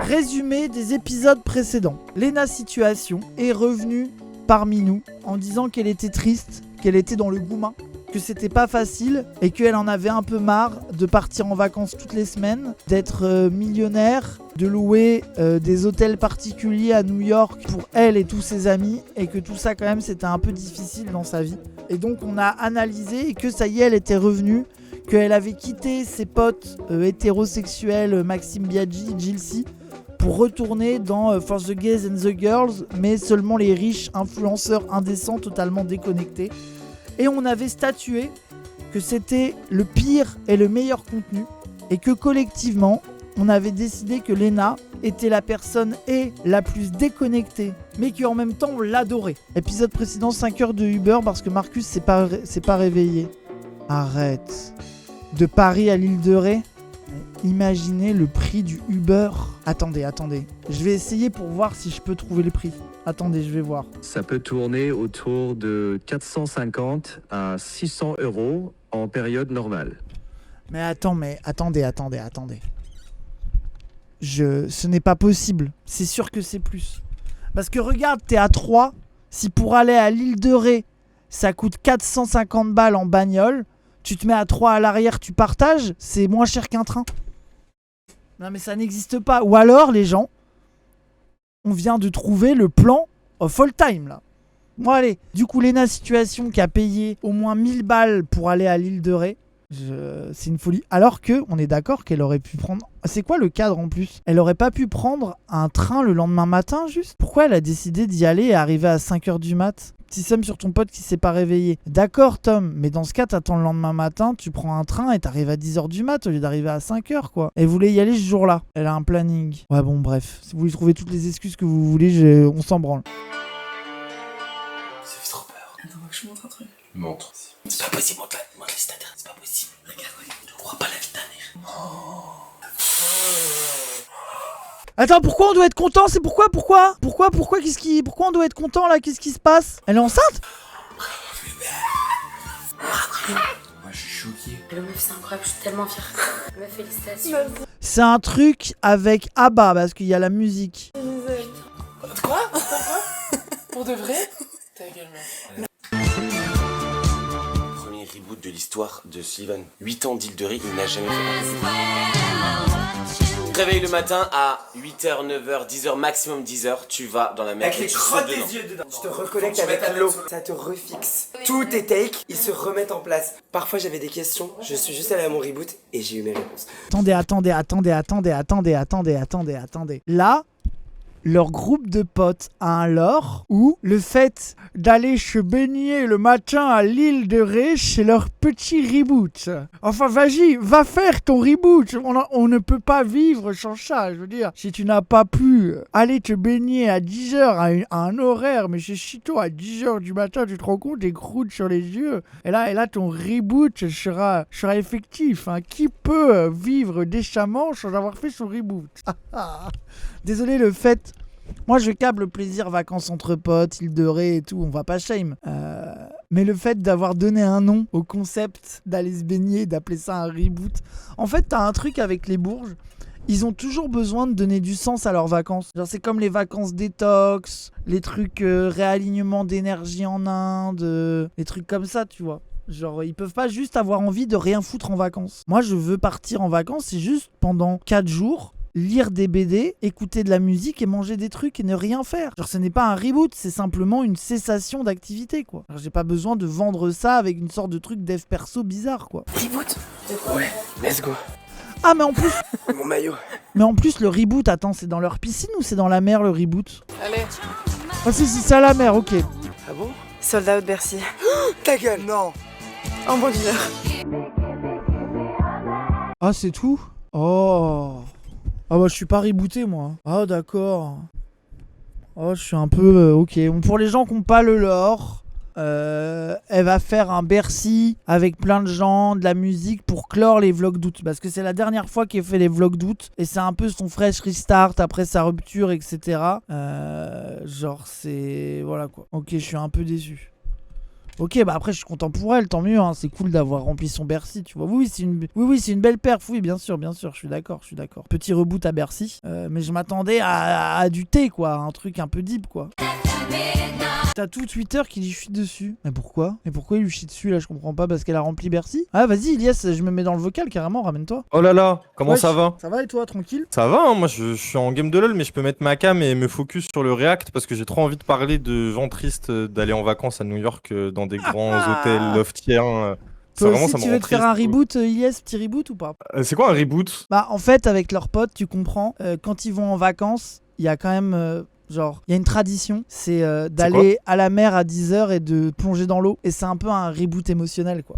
Résumé des épisodes précédents. Lena Situation est revenue parmi nous en disant qu'elle était triste, qu'elle était dans le goumin, que c'était pas facile et qu'elle en avait un peu marre de partir en vacances toutes les semaines, d'être millionnaire, de louer des hôtels particuliers à New York pour elle et tous ses amis, et que tout ça quand même c'était un peu difficile dans sa vie. Et donc on a analysé et que ça y est, elle était revenue, qu'elle avait quitté ses potes hétérosexuels Maxime Biaggi, Gilsey, pour retourner dans For the Gays and the Girls, mais seulement les riches influenceurs indécents totalement déconnectés. Et on avait statué que c'était le pire et le meilleur contenu, et que collectivement, on avait décidé que Lena était la personne la plus déconnectée, mais qui en même temps on l'adorait. Épisode précédent, 5 heures de Uber parce que Marcus s'est pas réveillé. Arrête. De Paris à l'île de Ré. Imaginez le prix du Uber. Attendez. Je vais essayer pour voir si je peux trouver le prix. Attendez, je vais voir. Ça peut tourner autour de 450 à 600 euros en période normale. Mais attendez. Ce n'est pas possible. C'est sûr que c'est plus. Parce que regarde, t'es à 3. Si pour aller à l'île de Ré, ça coûte 450 balles en bagnole, tu te mets à 3 à l'arrière, tu partages, c'est moins cher qu'un train. Non mais ça n'existe pas. Ou alors les gens, on vient de trouver le plan of all time là. Bon allez, du coup Lena Situation qui a payé au moins 1000 balles pour aller à l'île de Ré. C'est une folie. Alors que, on est d'accord qu'elle aurait pu prendre... C'est quoi le cadre en plus? Elle aurait pas pu prendre un train le lendemain matin juste? Pourquoi elle a décidé d'y aller et arriver à 5h du mat? Petit somme sur ton pote qui s'est pas réveillé. D'accord Tom, mais dans ce cas t'attends le lendemain matin, tu prends un train et t'arrives à 10h du mat au lieu d'arriver à 5h quoi. Elle voulait y aller ce jour-là. Elle a un planning. Ouais bon bref, si vous voulez trouver toutes les excuses que vous voulez, on s'en branle. Ça fait trop peur. Attends, faut que je montre un truc. Montre. C'est pas possible, montre les stagiaires, c'est pas possible. Regarde, je crois pas la vie de ta mère. Attends, pourquoi on doit être content? C'est pourquoi pourquoi on doit être content là? Qu'est-ce qui se passe? Elle est enceinte? Moi je suis choqué. Le meuf, c'est incroyable, je suis tellement fière. Meuf, félicitations. C'est un truc avec ABBA parce qu'il y a la musique. Quoi? Pour de vrai? Ta gueule, mec. Premier reboot de l'histoire de Sullivan. 8 ans d'île de Ré, il n'a jamais fait. Réveille le matin à 8h, 9h, 10h, maximum 10h, tu vas dans la mer. Avec les crottes des yeux dedans. Tu te reconnectes avec l'eau, ça te refixe. Tous tes takes, ils se remettent en place. Parfois j'avais des questions, je suis juste allé à mon reboot et j'ai eu mes réponses. Attendez. Là, leur groupe de potes a un lore où le fait d'aller se baigner le matin à l'île de Ré, c'est leur petit reboot. Enfin, vas-y, va faire ton reboot. On ne peut pas vivre sans ça. Je veux dire, si tu n'as pas pu aller te baigner à 10h à un horaire, mais c'est sitôt à 10h du matin, tu te rends compte, des croûtes sur les yeux. Et là ton reboot sera effectif. Hein. Qui peut vivre décemment sans avoir fait son reboot? Désolé, le fait... Moi, je câble plaisir, vacances entre potes, île de Ré et tout, on va pas shame. Mais le fait d'avoir donné un nom au concept d'aller se baigner, d'appeler ça un reboot... En fait, t'as un truc avec les Bourges, ils ont toujours besoin de donner du sens à leurs vacances. Genre, c'est comme les vacances détox, les trucs réalignement d'énergie en Inde, les trucs comme ça, tu vois. Genre, ils peuvent pas juste avoir envie de rien foutre en vacances. Moi, je veux partir en vacances, c'est juste pendant 4 jours... lire des BD, écouter de la musique et manger des trucs et ne rien faire. Genre ce n'est pas un reboot, c'est simplement une cessation d'activité quoi. Alors, j'ai pas besoin de vendre ça avec une sorte de truc dev perso bizarre quoi. Reboot? Ouais, let's go. Ah mais en plus... Mon maillot. Mais en plus le reboot, attends, c'est dans leur piscine ou c'est dans la mer le reboot? Allez. Ah si, c'est à la mer, ok. Ah bon? Sold out Bercy. Ta gueule. Non. En bon d'hiver. Ah c'est tout? Oh... Ah bah je suis pas rebooté moi. Ah d'accord. Oh je suis un peu... ok. Bon, pour les gens qui n'ont pas le lore, elle va faire un Bercy avec plein de gens, de la musique pour clore les vlogs d'août. Parce que c'est la dernière fois qu'elle fait les vlogs d'août. Et c'est un peu son fresh restart après sa rupture, etc. Genre c'est... Voilà quoi. Ok, je suis un peu déçu. Ok, bah après je suis content pour elle, tant mieux, hein. C'est cool d'avoir rempli son Bercy, tu vois. Oui, c'est une belle perf, oui, bien sûr, je suis d'accord. Petit reboot à Bercy, mais je m'attendais à du thé, quoi, un truc un peu deep, quoi. T'as tout Twitter qui lui chie dessus. Mais pourquoi il lui chie dessus là? Je comprends pas, parce qu'elle a rempli Bercy. Ah vas-y Ilias, je me mets dans le vocal carrément, ramène-toi. Oh là là, comment Wesh, ça va? Ça va et toi, tranquille? Ça va, hein, moi je suis en game de LoL, mais je peux mettre ma cam et me focus sur le React parce que j'ai trop envie de parler de gens tristes d'aller en vacances à New York dans des grands hôtels loftiens. Toi vraiment, aussi ça me tu rend veux te faire triste. un reboot, Ilias, petit reboot ou pas? C'est quoi un reboot? Bah en fait avec leurs potes, tu comprends, quand ils vont en vacances, il y a quand même... genre, il y a une tradition, c'est d'aller à la mer à 10h et de plonger dans l'eau. Et c'est un peu un reboot émotionnel, quoi.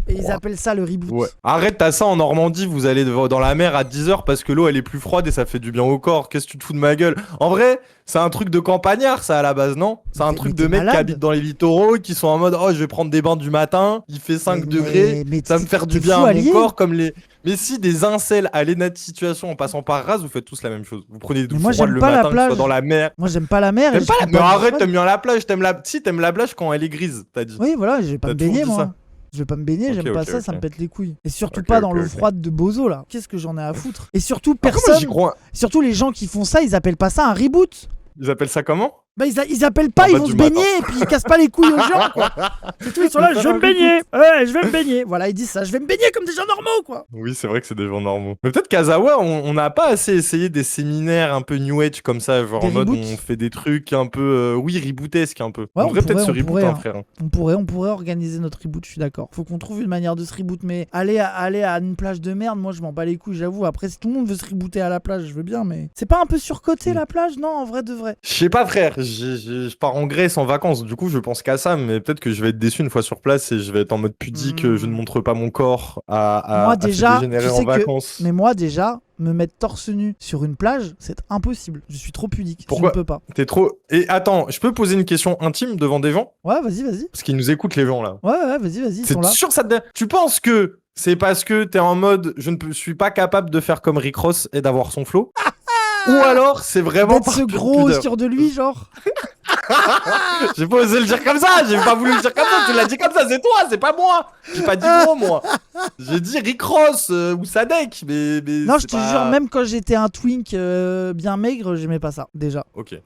Et ils appellent ça le reboot. Ouais. Arrête, t'as ça en Normandie, vous allez dans la mer à 10h parce que l'eau elle est plus froide et ça fait du bien au corps. Qu'est-ce que tu te fous de ma gueule? En vrai, c'est un truc de campagnard ça à la base, non? C'est un truc de mecs qui habitent dans les littoraux qui sont en mode oh je vais prendre des bains du matin, il fait 5 degrés, ça va me faire du bien à mon corps comme les... Mais si des incels à l'énat de situation en passant par Raz, vous faites tous la même chose. Vous prenez du froid le matin, que ce soit dans la mer. Moi j'aime pas la mer. T'aimes pas la... Mais arrête, t'aimes bien la plage, Si, t'aimes la plage quand elle est grise, t'as dit. Oui voilà, je vais pas me baigner moi. Ça. Je vais pas me baigner, j'aime pas ça, ça me pète les couilles. Et surtout pas dans l'eau froide de Bozo là. Qu'est-ce que j'en ai à foutre? Et surtout personne. Surtout les gens qui font ça, ils appellent pas ça un reboot. Ils appellent ça comment? Bah ils appellent pas, ils vont se baigner et puis ils cassent pas les couilles aux gens quoi. C'est tout, ils sont là, je vais me baigner. Ouais, je vais me baigner. Voilà, ils disent ça, je vais me baigner comme des gens normaux quoi. Oui, c'est vrai que c'est des gens normaux. Mais peut-être qu'Azawa, on n'a pas assez essayé des séminaires un peu new age comme ça, genre en mode on fait des trucs un peu, rebootesque un peu. Ouais, on devrait peut-être se reboot, hein, frère. On pourrait organiser notre reboot, je suis d'accord. Faut qu'on trouve une manière de se reboot, mais aller à une plage de merde, moi je m'en bats les couilles, j'avoue. Après, si tout le monde veut se rebooter à la plage, je veux bien, mais c'est pas un peu surcoté la plage, non, en vrai de vrai. Je sais pas, frère. Je pars en Grèce en vacances, du coup je pense qu'à ça, mais peut-être que je vais être déçu une fois sur place et je vais être en mode pudique, je ne montre pas mon corps à dégénérer en vacances. Mais moi déjà, me mettre torse nu sur une plage, c'est impossible. Je suis trop pudique. Pourquoi? Je ne peux pas. T'es trop... Et attends, je peux poser une question intime devant des gens? Ouais, vas-y. Parce qu'ils nous écoutent les gens là. Ouais, vas-y, ils sont là. C'est sûr ça te... Tu penses que c'est parce que t'es en mode je ne suis pas capable de faire comme Rick Ross et d'avoir son flow? Ou alors c'est vraiment par ce gros sur de lui genre. J'ai pas osé le dire comme ça, j'ai pas voulu le dire comme ça, tu l'as dit comme ça, c'est toi, c'est pas moi. J'ai pas dit gros moi. J'ai dit Rick Ross ou Sadek, mais non, je te jure, même quand j'étais un twink bien maigre, j'aimais pas ça déjà. Ok.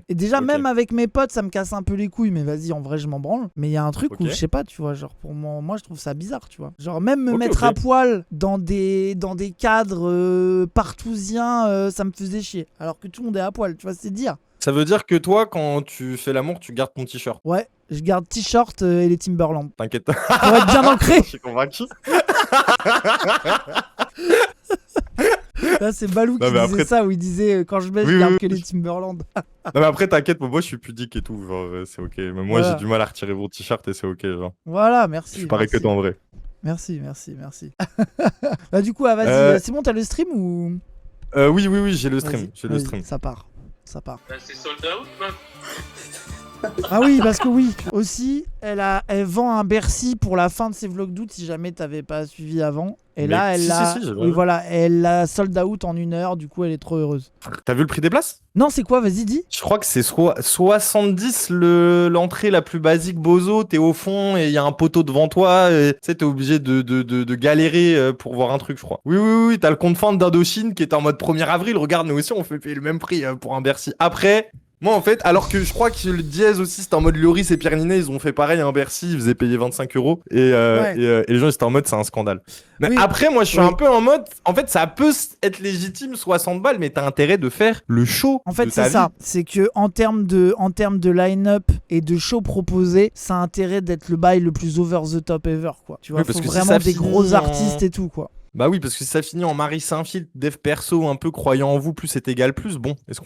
Et déjà même avec mes potes, ça me casse un peu les couilles, mais vas-y, en vrai, je m'en branle. Mais il y a un truc où je sais pas, tu vois, genre pour moi je trouve ça bizarre, tu vois. Genre même me mettre à poil dans des cadres partousiens, ça me faisait chier. Alors que tout le monde est à poil, tu vois, c'est dire. Ça veut dire que toi, quand tu fais l'amour, tu gardes ton t-shirt. Ouais, je garde t-shirt et les Timberland. T'inquiète. Pour être bien ancré. Je suis convaincu. Là, c'est Balou qui disait ça, où il disait quand je baisse, je garde que les Timberland. Non, mais après, t'inquiète, moi je suis pudique et tout. Genre, c'est ok. Mais moi, j'ai du mal à retirer mon t-shirt et c'est ok. Genre. Voilà, merci. Je suis pareil que toi en vrai. Merci. Bah, du coup, vas-y, c'est bon, t'as le stream ou. Oui, j'ai le stream. J'ai le stream. Ça part. Bah, c'est sold out, man. Ah oui, parce que oui, aussi, elle vend un Bercy pour la fin de ses vlogs d'août si jamais t'avais pas suivi avant. Et mais là, elle l'a sold out en 1 heure, du coup, elle est trop heureuse. T'as vu le prix des places? Non, c'est quoi? Vas-y, dis. Je crois que c'est 70 l'entrée la plus basique Bozo. T'es au fond et il y a un poteau devant toi. Tu sais, t'es obligé de galérer pour voir un truc, je crois. Oui, t'as le compte fan d'Indochine qui est en mode 1er avril. Regarde, nous aussi, on fait payer le même prix pour un Bercy. Après... Moi en fait, alors que je crois que le Dièse aussi c'était en mode Lloris et Pierre Ninet, ils ont fait pareil à un Bercy, ils faisaient payer 25 € et les gens étaient en mode c'est un scandale. Mais après moi je suis un peu en mode, en fait ça peut être légitime 60 balles mais t'as intérêt de faire le show. En fait c'est ça, c'est que en termes de line-up et de show proposé, ça a intérêt d'être le bail le plus over the top ever quoi. Tu vois, faut vraiment des gros artistes et tout quoi. Bah oui, parce que si ça finit en Marie Saint-Filtre, dev perso, un peu croyant en vous, plus c'est égal plus, bon, est-ce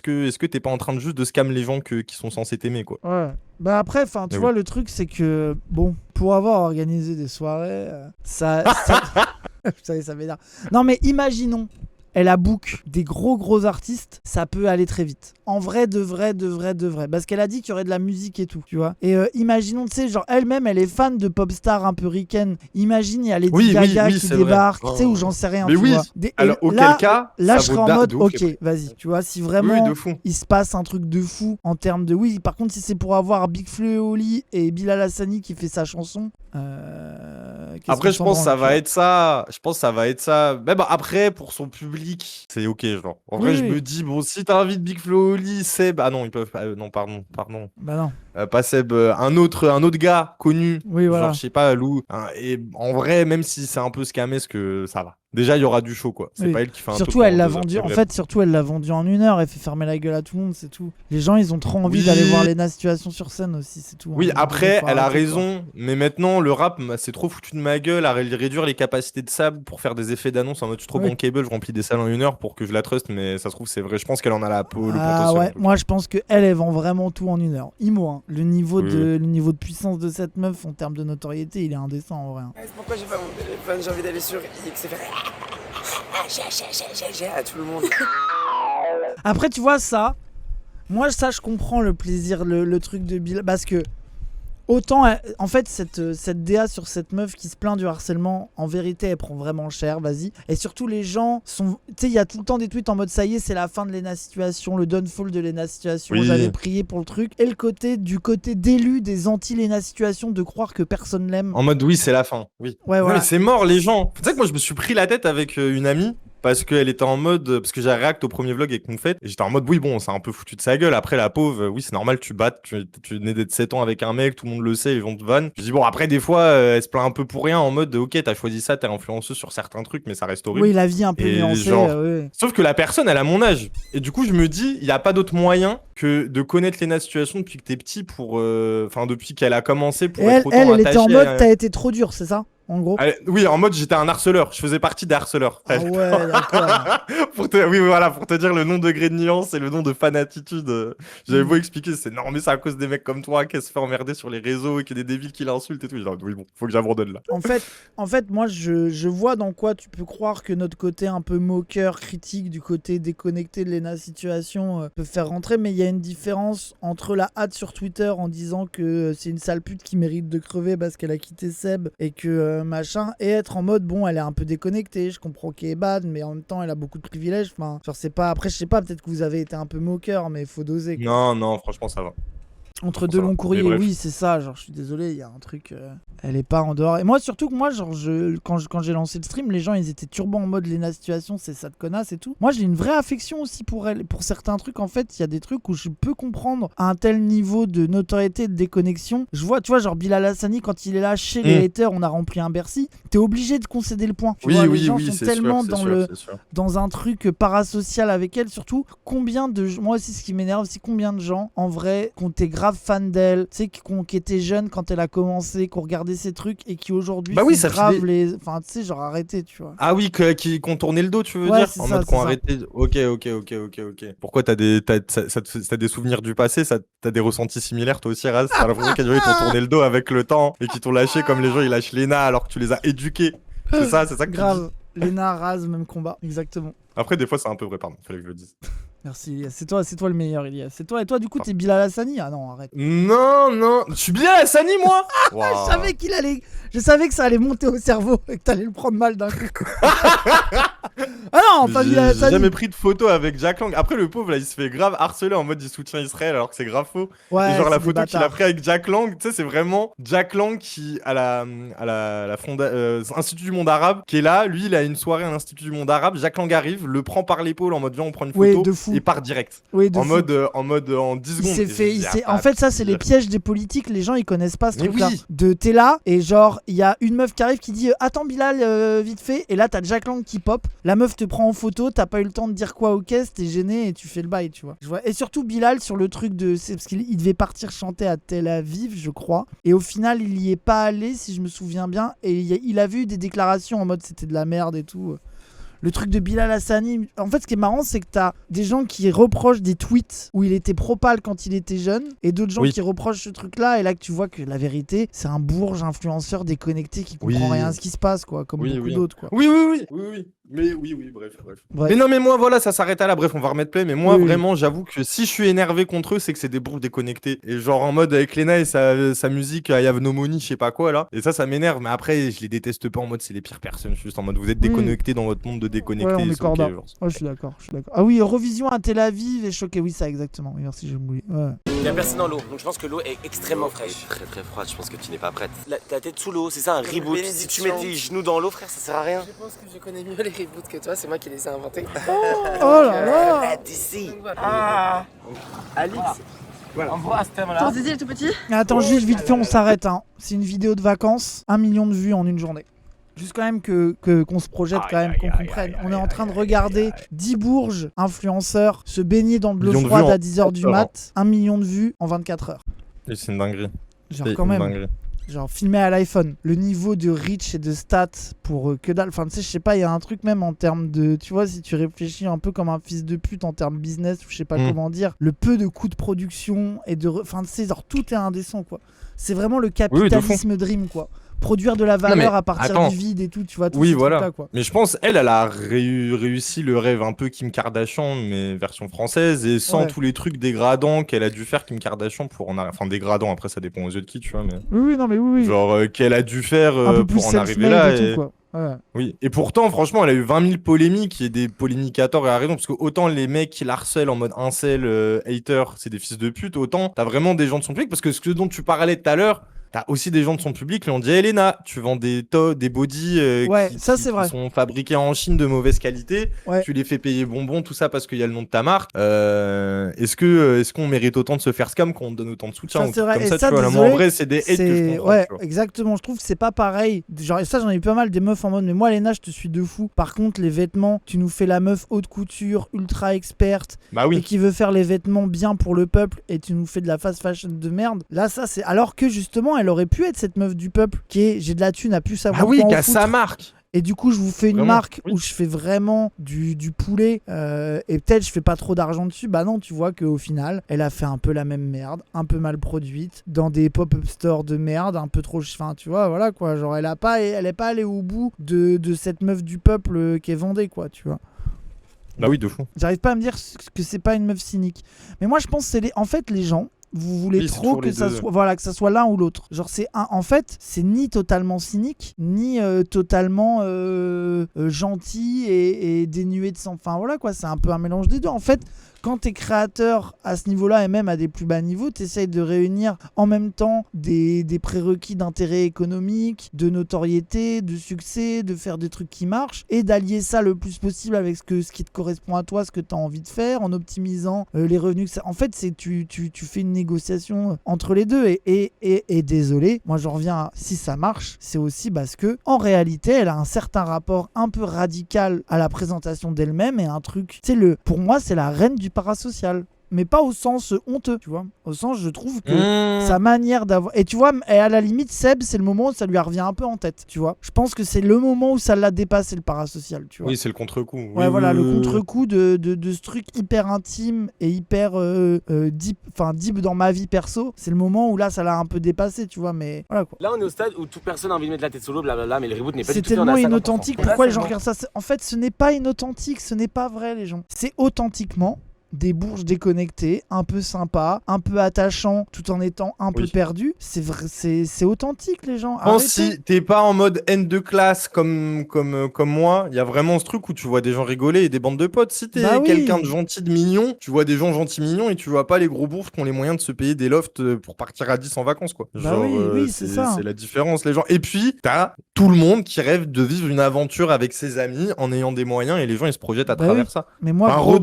que t'es pas en train de juste de scam les gens qui sont censés t'aimer, quoi? Ouais. Bah après, tu vois, le truc, c'est que, bon, pour avoir organisé des soirées, ça m'énerve. Non mais imaginons elle a book des gros artistes, ça peut aller très vite. En vrai, de vrai. Parce qu'elle a dit qu'il y aurait de la musique et tout, tu vois. Et imaginons, tu sais, genre elle-même, elle est fan de pop stars un peu ricaines. Imagine, il y a Lady Gaga qui débarque, tu sais, ou j'en sais rien, mais tu oui. vois. Alors, auquel cas, là, ça je serais vaut en mode, de ouf, ok, vas-y, tu vois, si vraiment de fou. il se passe un truc de fou en termes de... Oui, par contre, si c'est pour avoir Big Flo et Oli et Bilal Hassani qui fait sa chanson... Après, je pense que ça va être ça. Même après, pour son public, c'est ok, genre. En vrai, je me dis, bon, si t'invites Big Flo, Oli, Seb... Ah non, ils peuvent pas... non, pardon. Bah non. Pas Seb, un autre gars connu. Oui, voilà. Genre, je sais pas, Lou. Et en vrai, même si c'est un peu scamesque, ça va. Déjà, il y aura du show, quoi. C'est pas elle qui fait un surtout, truc elle l'a en 2 heures, vendu. c'est En vrai. fait, surtout, elle l'a vendu en 1 heure. Elle fait fermer la gueule à tout le monde, c'est tout. Les gens, ils ont trop envie d'aller voir Lena Situation sur scène aussi, c'est tout. Oui, hein. après, Faut elle a arrêter, raison. quoi. Mais maintenant, le rap, c'est trop foutu de ma gueule à réduire les capacités de Sab pour faire des effets d'annonce en mode je suis trop bankable, je remplis des salles en 1 heure pour que je la trust. Mais ça se trouve, c'est vrai. Je pense qu'elle en a le potentiel. Ouais, moi, je pense qu'elle vend vraiment tout en 1 heure. Imo, hein. Le niveau de puissance de cette meuf en termes de notoriété, il est indécent en vrai. Hein. C'est pourquoi j'ai pas mon téléphone, j'ai envie d'aller sur X et faire à tout le monde. Après, tu vois ça, moi ça je comprends le plaisir, le truc de Bill, parce que autant, en fait, cette DA sur cette meuf qui se plaint du harcèlement, en vérité, elle prend vraiment cher, vas-y. Et surtout, les gens sont... Tu sais, il y a tout le temps des tweets en mode, ça y est, c'est la fin de Lena Situation, le downfall de Lena Situation, j'avais prié pour le truc. Et du côté d'élus des anti-Lena Situation, de croire que personne l'aime. En mode oui, c'est la fin. Oui. Ouais, Non, voilà. mais c'est mort, les gens. Tu sais que moi, je me suis pris la tête avec une amie. Parce qu'elle était en mode. Parce que j'ai react au premier vlog avec mon fait. Et j'étais en mode, oui, bon, c'est un peu foutu de sa gueule. Après, la pauvre, oui, c'est normal, tu battes. Tu nais d'être 7 ans avec un mec, tout le monde le sait, ils vont te vanner. Je dis, bon, après, des fois, elle se plaint un peu pour rien. En mode, ok, t'as choisi ça, t'es influenceuse sur certains trucs, mais ça reste horrible. Oui, la vie un peu Et nuancée. genre, Ouais. Sauf que la personne, elle a mon âge. Et du coup, je me dis, il n'y a pas d'autre moyen que de connaître Lena Situation depuis que t'es petit pour. Enfin, depuis qu'elle a commencé pour Et être autant elle était en attachée mode, à- t'as été trop dur, c'est ça en gros? Oui, en mode j'étais un harceleur. Je faisais partie des harceleurs. Ah ouais, d'accord. Oui, voilà, pour te dire le nom de degré de nuance et le nom de fanatitude. J'avais beau expliquer, c'est non, mais c'est à cause des mecs comme toi qu'elle se fait emmerder sur les réseaux et qu'il y a des débiles qui l'insultent et tout. Genre, oui, bon, faut que j'abandonne là. En fait, moi, je vois dans quoi tu peux croire que notre côté un peu moqueur, critique, du côté déconnecté de Lena Situation peut faire rentrer, mais il y a une différence entre la hâte sur Twitter en disant que c'est une sale pute qui mérite de crever parce qu'elle a quitté Seb et que machin, et être en mode bon, elle est un peu déconnectée, je comprends qu'elle est bad, mais en même temps, elle a beaucoup de privilèges. Enfin, genre, c'est pas. Après, je sais pas, peut-être que vous avez été un peu moqueur, mais faut doser. Quoi. Non, franchement, ça va. Entre deux longs courriers, oui, c'est ça. Genre, je suis désolé, il y a un truc. Elle est pas en dehors. Et moi, surtout que moi, genre, quand j'ai lancé le stream, les gens, ils étaient turbo en mode Lena Situation, c'est ça de connasse et tout. Moi, j'ai une vraie affection aussi pour elle. Pour certains trucs, en fait, il y a des trucs où je peux comprendre à un tel niveau de notoriété, de déconnexion. Je vois, tu vois, genre Bilal Hassani, quand il est là chez les haters, on a rempli un Bercy. T'es obligé de concéder le point. Tu vois, les gens sont tellement dans un truc parasocial avec elle. Surtout, moi aussi, ce qui m'énerve, c'est combien de gens, en vrai, qui ont été grave fans d'elle, tu sais, qui étaient jeunes quand elle a commencé, qui ont regardé ses trucs et qui aujourd'hui ça grave enfin, tu sais, genre arrêtez, tu vois. Ah oui, qui ont tourné le dos, tu veux dire en mode qu'on arrêté. Ok. Pourquoi t'as des souvenirs du passé, t'as des ressentis similaires, toi aussi, Raz? T'as l'impression qu'il y a des gens qui t'ont tourné le dos avec le temps et qui t'ont lâché comme les gens ils lâchent Lena alors que tu les as éduqués. C'est ça que grave. Lena, Raz, même combat, exactement. Après, des fois, c'est un peu vrai, pardon, fallait que je le dise. Merci Ilias, c'est toi le meilleur Ilias. C'est toi, et toi du coup t'es Bilal Hassani? Ah non, arrête. Non, je suis Bilal Hassani moi. Wow. Je savais que ça allait monter au cerveau et que t'allais le prendre mal d'un coup. Ah non, pas Bilal Hassani. J'ai jamais pris de photo avec Jack Lang. Après le pauvre là, il se fait grave harceler en mode il soutient Israël alors que c'est grave faux. Ouais, et genre la photo qu'il a pris avec Jack Lang, tu sais, c'est vraiment Jack Lang qui à la Institut du Monde Arabe qui est là. Lui, il a une soirée à l'Institut du Monde Arabe. Jack Lang arrive, le prend par l'épaule en mode viens on prend une photo de fou. et part direct. Oui, de en fou. mode en 10 secondes. En fait, ça c'est les pièges des politiques. Les gens ils connaissent pas ce Mais truc-là. oui. T'es là et genre il y a une meuf qui arrive qui dit attends Bilal vite fait, et là t'as Jack Lang qui pop. La meuf te prend en photo, t'as pas eu le temps de dire quoi au caisse, t'es gêné et tu fais le bail, tu vois. Et surtout Bilal sur le truc c'est parce qu'il devait partir chanter à Tel Aviv, je crois. Et au final il y est pas allé si je me souviens bien. Et il a vu des déclarations en mode c'était de la merde et tout. Le truc de Bilal Hassani, en fait ce qui est marrant c'est que t'as des gens qui reprochent des tweets où il était pro-pâle quand il était jeune et d'autres gens qui reprochent ce truc là, et là que tu vois que la vérité c'est un bourge influenceur déconnecté qui comprend rien à ce qui se passe, quoi, comme beaucoup d'autres, quoi. Oui. Mais oui, bref. Bref. Mais non, mais moi, voilà, ça s'arrête à là. Bref, on va remettre play. Mais moi, Oui. vraiment, j'avoue que si je suis énervé contre eux, c'est que c'est des bourges déconnectés. Et genre en mode avec Lena et sa musique, I have no money, je sais pas quoi là. Et ça m'énerve. Mais après, je les déteste pas en mode c'est les pires personnes. Je suis juste en mode vous êtes déconnectés dans votre monde de déconnectés. Ouais, on est c'est corda. ok, genre. Ouais, je suis d'accord. Ah oui, Eurovision à Tel Aviv et choqué. Oui, ça, exactement. Oui, merci, j'ai oublié. Ouais. Il y a personne dans l'eau, donc je pense que l'eau est extrêmement fraîche. Très très froide, je pense que tu n'es pas prête. Ta tête sous l'eau, c'est ça un reboot. Si tu mets tes genoux dans l'eau, frère, ça sert à rien. Je pense que je connais mieux les reboots que toi, c'est moi qui les ai inventés. Oh là là. Arrête d'ici. Alix. Embrasse, t'aimes Ton zizi est tout petit. Attends, juste vite fait, on s'arrête. Hein. C'est une vidéo de vacances, 1 million de vues en une journée. Juste quand même qu'on se projette, quand même, qu'on comprenne. On est en train de regarder 10 bourges influenceurs se baigner dans de l'eau Millions de froide vues en à 10h du 24 mat. 1 million de vues en 24 heures. Et c'est une dinguerie. Genre C'est quand une même. dinguerie. Genre filmé à l'iPhone. Le niveau de reach et de stats pour que dalle. Enfin, tu sais, je sais pas, il y a un truc même en termes de. Tu vois, si tu réfléchis un peu comme un fils de pute en termes business, ou je sais pas comment dire, le peu de coûts de production et de. Enfin, tu sais, genre tout est indécent, quoi. C'est vraiment le capitalisme dream, quoi. Produire de la valeur mais à partir attends. du vide et tout, tu vois. Tout Oui, ces voilà. trucs-là, quoi. Mais je pense, elle a réussi le rêve un peu Kim Kardashian, mais version française, et sans Ouais. tous les trucs dégradants qu'elle a dû faire Kim Kardashian pour en arriver. Enfin, dégradants, après, ça dépend aux yeux de qui, tu vois, mais. Oui, non, mais oui. Genre, qu'elle a dû faire un peu plus pour en arriver self-made là. et Et... tout, quoi. Ouais. Oui, et pourtant, franchement, elle a eu 20 000 polémiques et des polémicateurs et à raison, parce que autant les mecs qui la harcèlent en mode incel, hater, c'est des fils de pute, autant t'as vraiment des gens de son public, parce que ce dont tu parlais tout à l'heure, t'as aussi des gens de son public qui lui ont dit Elena, tu vends des bodies Ouais, ça, c'est vrai. qui sont fabriqués en Chine de mauvaise qualité, Ouais. tu les fais payer bonbons, tout ça parce qu'il y a le nom de ta marque. Est-ce qu'on mérite autant de se faire scam qu'on donne autant de soutien Ça, ou c'est trucs vrai. comme Et ça, ça, tu vois, là, moi, désolé, en vrai, c'est des hates que je comprends. Ouais, tu vois. exactement. Je trouve que c'est pas pareil. Genre, et ça, j'en ai eu pas mal des meufs en mode, mais moi, Léna, je te suis de fou. Par contre, les vêtements, tu nous fais la meuf haute couture, ultra experte, Bah et oui. qui veut faire les vêtements bien pour le peuple, et tu nous fais de la fast fashion de merde. Là, ça, c'est. Alors que justement, elle aurait pu être cette meuf du peuple qui est, j'ai de la thune, à plus savoir Ah oui, quoi en qu'à foutre. sa marque. Et du coup, je vous fais une Vraiment, marque oui. où je fais vraiment du poulet et peut-être je fais pas trop d'argent dessus. Bah non, tu vois qu'au final, elle a fait un peu la même merde, un peu mal produite, dans des pop-up stores de merde, un peu trop. Enfin, tu vois, voilà quoi. Genre, elle est pas allée au bout de cette meuf du peuple qui est vendée, quoi, tu vois. Bah oui, de fou. J'arrive pas à me dire que c'est pas une meuf cynique. Mais moi, je pense que c'est en fait, les gens. Vous voulez Oui, c'est trop toujours que les ça deux. soit, voilà, que ça soit l'un ou l'autre. Genre en fait, c'est ni totalement cynique, ni totalement gentil et dénué de sang. Enfin voilà quoi, c'est un peu un mélange des deux. En fait, quand t'es créateur à ce niveau-là et même à des plus bas niveaux, t'essayes de réunir en même temps des prérequis d'intérêt économique, de notoriété, de succès, de faire des trucs qui marchent et d'allier ça le plus possible avec ce qui te correspond à toi, ce que t'as envie de faire, en optimisant les revenus. En fait, c'est tu fais une négociation entre les deux et désolé, moi j'en reviens à si ça marche, c'est aussi parce que en réalité, elle a un certain rapport un peu radical à la présentation d'elle-même et un truc, pour moi, c'est la reine du parasocial. Mais pas au sens honteux, tu vois. Au sens, je trouve que sa manière d'avoir... Et tu vois, et à la limite, Seb, c'est le moment où ça lui revient un peu en tête, tu vois. Je pense que c'est le moment où ça l'a dépassé, le parasocial, tu vois. Oui, c'est le contre-coup. Ouais, Oui, voilà, oui, le oui, oui. contre-coup de ce truc hyper intime et hyper deep dans ma vie perso. C'est le moment où là, ça l'a un peu dépassé, tu vois, mais voilà quoi. Là, on est au stade où toute personne a envie de mettre la tête sous l'eau, blablabla, mais le reboot n'est pas C'est du tout fait, on est tellement à 50%. inauthentique. Là, Pourquoi c'est les gens bon. regardent ça? En fait, ce n'est pas inauthentique, ce n'est pas vrai, les gens. C'est authentiquement des bourges déconnectées, un peu sympa, un peu attachant, tout en étant un peu perdu. C'est vrai, c'est authentique, les gens. Pense Arrêtez. si t'es pas en mode haine de classe comme moi, il y a vraiment ce truc où tu vois des gens rigoler et des bandes de potes. Si t'es Bah oui. quelqu'un de gentil, de mignon, tu vois des gens gentils, mignons et tu vois pas les gros bourges qui ont les moyens de se payer des lofts pour partir à 10 en vacances, quoi. Bah oui, c'est ça. C'est la différence, les gens. Et puis, t'as tout le monde qui rêve de vivre une aventure avec ses amis en ayant des moyens et les gens ils se projettent à Bah travers oui. ça. Mais moi, Enfin, gros,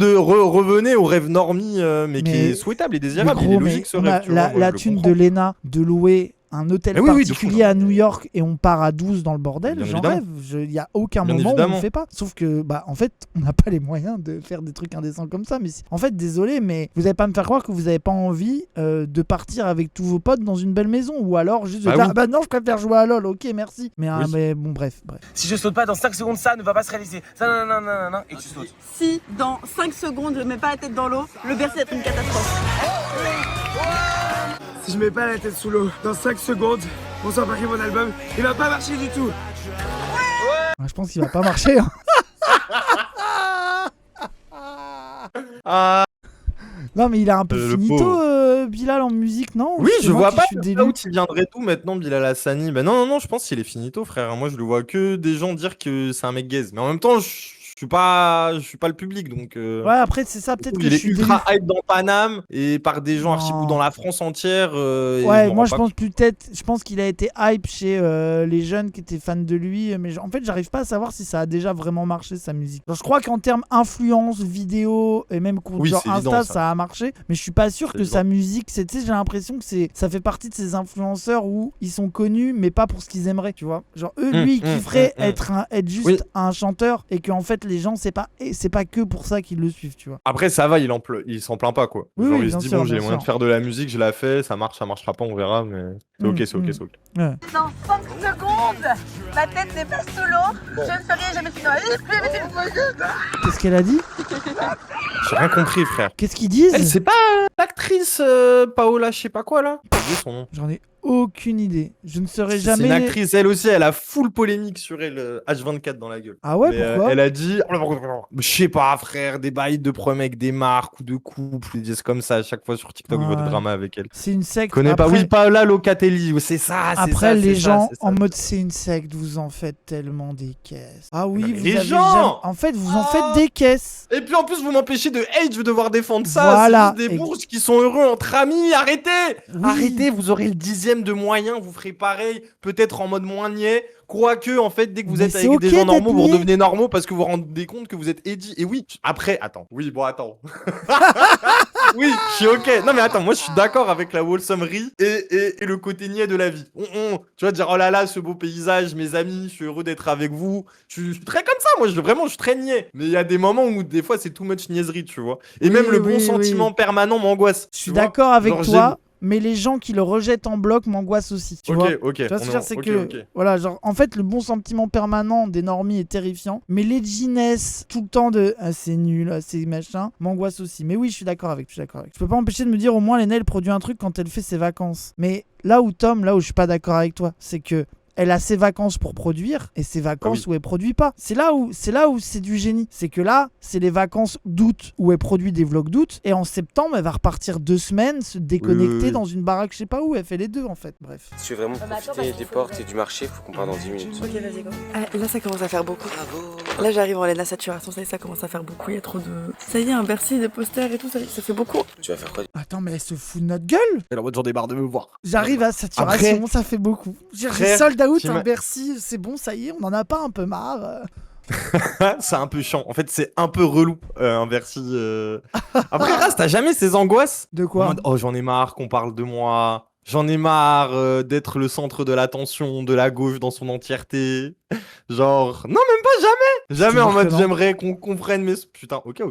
revenez au rêve normie, mais qui Mais- est souhaitable et mais désirable. gros, Il est mais logique ce on rêve. a tu vois, moi, la je le thune comprends. de Léna de louer un hôtel Mais oui, oui, de fou, particulier non. à New York et on part à 12 dans le bordel, Bien j'en évidemment. rêve. Il n'y a aucun Bien moment où on évidemment. le fait pas. Sauf que, bah, en fait, on n'a pas les moyens de faire des trucs indécents comme ça. Mais en fait, désolé, mais vous n'allez pas me faire croire que vous n'avez pas envie de partir avec tous vos potes dans une belle maison ou alors juste de Bah dire, oui. ah bah non, je préfère jouer à LoL, ok, merci. Mais, Oui. mais bon, bref. Si je saute pas dans 5 secondes, ça ne va pas se réaliser. Ça, non, et tu sautes. Si dans 5 secondes je mets pas la tête dans l'eau, le Bercy va être une catastrophe. Si je mets pas la tête sous l'eau, dans 5 secondes, Bonsoir Paris, mon album, il va pas marcher du tout. Je pense qu'il va pas marcher. Hein. Ah, Non, mais il a un peu Le finito, pauvre. Bilal, en musique, non? oui, C'est je moi vois qui pas suis de délu. là où il viendrait d'où maintenant, Bilal Hassani. Ben non, je pense qu'il est finito, frère. Moi, je le vois que des gens dire que c'est un mec gaze. Mais en même temps, je suis pas le public, donc. Ouais, après, c'est ça, peut-être que Il je est suis délu. ultra hype dans Paname et par des gens archi Non. ou dans la France entière. Et Ouais, m'en moi rends je pas pense peut-être, je pense qu'il a été hype chez les jeunes qui étaient fans de lui, mais en fait j'arrive pas à savoir si ça a déjà vraiment marché sa musique. Genre, je crois qu'en termes influence, vidéo et même compte Oui, genre c'est Insta, évident, ça. ça. A marché, mais je suis pas sûr C'est que évident. sa musique, tu sais, j'ai l'impression que ça fait partie de ces influenceurs où ils sont connus mais pas pour ce qu'ils aimeraient, tu vois. Genre eux, lui, ils kifferaient être juste Oui. un chanteur et qu'en fait les gens c'est pas que pour ça qu'ils le suivent, tu vois. Après, ça va, il s'en plaint pas, quoi. Oui, Genre, oui, il bien se dit, sûr, bon, j'ai bien les moyens de sûr. faire de la musique, je la fais, ça marche, ça marchera pas, on verra, mais c'est ok, c'est ok, c'est ok. Ouais. Dans 5 secondes, ma tête dépasse sous l'eau. Je ne ferai jamais plus Qu'est-ce qu'elle a dit? J'ai rien compris, frère. Qu'est-ce qu'ils disent? Elle, c'est pas l'actrice Paola, je sais pas quoi, là? J'ai oublié son nom. J'en ai aucune idée. Je ne saurais C'est jamais. une actrice, elle aussi, elle a full polémique sur elle, H24 dans la gueule. Ah ouais, Mais, pourquoi? elle a dit, je sais pas, frère, des bails de problèmes avec des marques ou de couples, ils disent comme ça à chaque fois sur TikTok, je vois des Ouais. dramas avec elle. C'est une secte. Je connais pas, oui, Paola Locatelli, c'est ça, c'est Après, ça, les c'est gens ça, c'est ça. en mode c'est une secte, vous en faites tellement des caisses. Ah oui, mais vous les avez gens jamais- En fait, vous en Oh faites des caisses. Et puis en plus, vous m'empêchez de hate, je vais devoir défendre ça. Voilà. C'est juste des bourges qui sont heureux entre amis. Arrêtez Oui. Arrêtez, vous aurez le 10e de moyens, vous ferez pareil, peut-être en mode moins niais. Quoique, en fait, dès que vous Mais êtes c'est avec des ok gens normaux, d'être vous niais. redevenez normaux parce que vous vous rendez compte que vous êtes Eddie. Et oui, après, attends. Oui, bon, attends. Oui, je suis ok. Non, mais attends, moi, je suis d'accord avec la wholesomerie et le côté niais de la vie. Tu vois, dire, oh là là, ce beau paysage, mes amis, je suis heureux d'être avec vous. Je suis très comme ça, moi, vraiment, je suis très niais. Mais il y a des moments où, des fois, c'est too much niaiserie, tu vois. Et Oui, même le bon oui, sentiment oui. permanent m'angoisse. Je tu suis vois. d'accord avec Genre, toi, mais les gens qui le rejettent en bloc m'angoissent aussi. Tu vois. Ok, Tu vois ce que je veux dire, c'est ok, que, ok. voilà, genre, en fait, le bon sentiment permanent des normies est terrifiant, mais l'edginess, tout le temps de ah, c'est nul, ah, c'est machin, m'angoisse aussi. Mais oui, je suis d'accord avec, Je peux pas empêcher de me dire, au moins, Lena, elle produit un truc quand elle fait ses vacances. Mais là où je suis pas d'accord avec toi, c'est que elle a ses vacances pour produire et ses vacances où elle produit pas. C'est là où c'est du génie. C'est que là, c'est les vacances d'août où elle produit des vlogs d'août et en septembre, elle va repartir 2 semaines se déconnecter oui. dans une baraque, je sais pas où. Elle fait les deux en fait. Bref. Si tu veux vraiment profiter des portes et du marché, faut qu'on parte dans 10 minutes. Ok, vas-y, go. Ah, là, ça commence à faire beaucoup. Là, j'arrive en la saturation. Ça commence à faire beaucoup. Il y a trop de. Ça y est, un Bercy, des posters et tout. Ça fait beaucoup. Tu vas faire quoi? Attends, mais elle se fout de notre gueule. Et en mode, j'en ai marre de me voir. J'arrive à saturation, Après- ça fait beaucoup. J'ai Frère, sold out t'ima- un Bercy, c'est bon, ça y est, on en a pas un peu marre. C'est un peu chiant. En fait, c'est un peu relou, un Bercy. Après, Raz, t'as jamais ces angoisses? De En quoi? mode, oh, j'en ai marre qu'on parle de moi. J'en ai marre d'être le centre de l'attention de la gauche dans son entièreté. Genre, non, même pas jamais. Jamais en toujours mode, que non. j'aimerais qu'on comprenne mes. Putain, ok.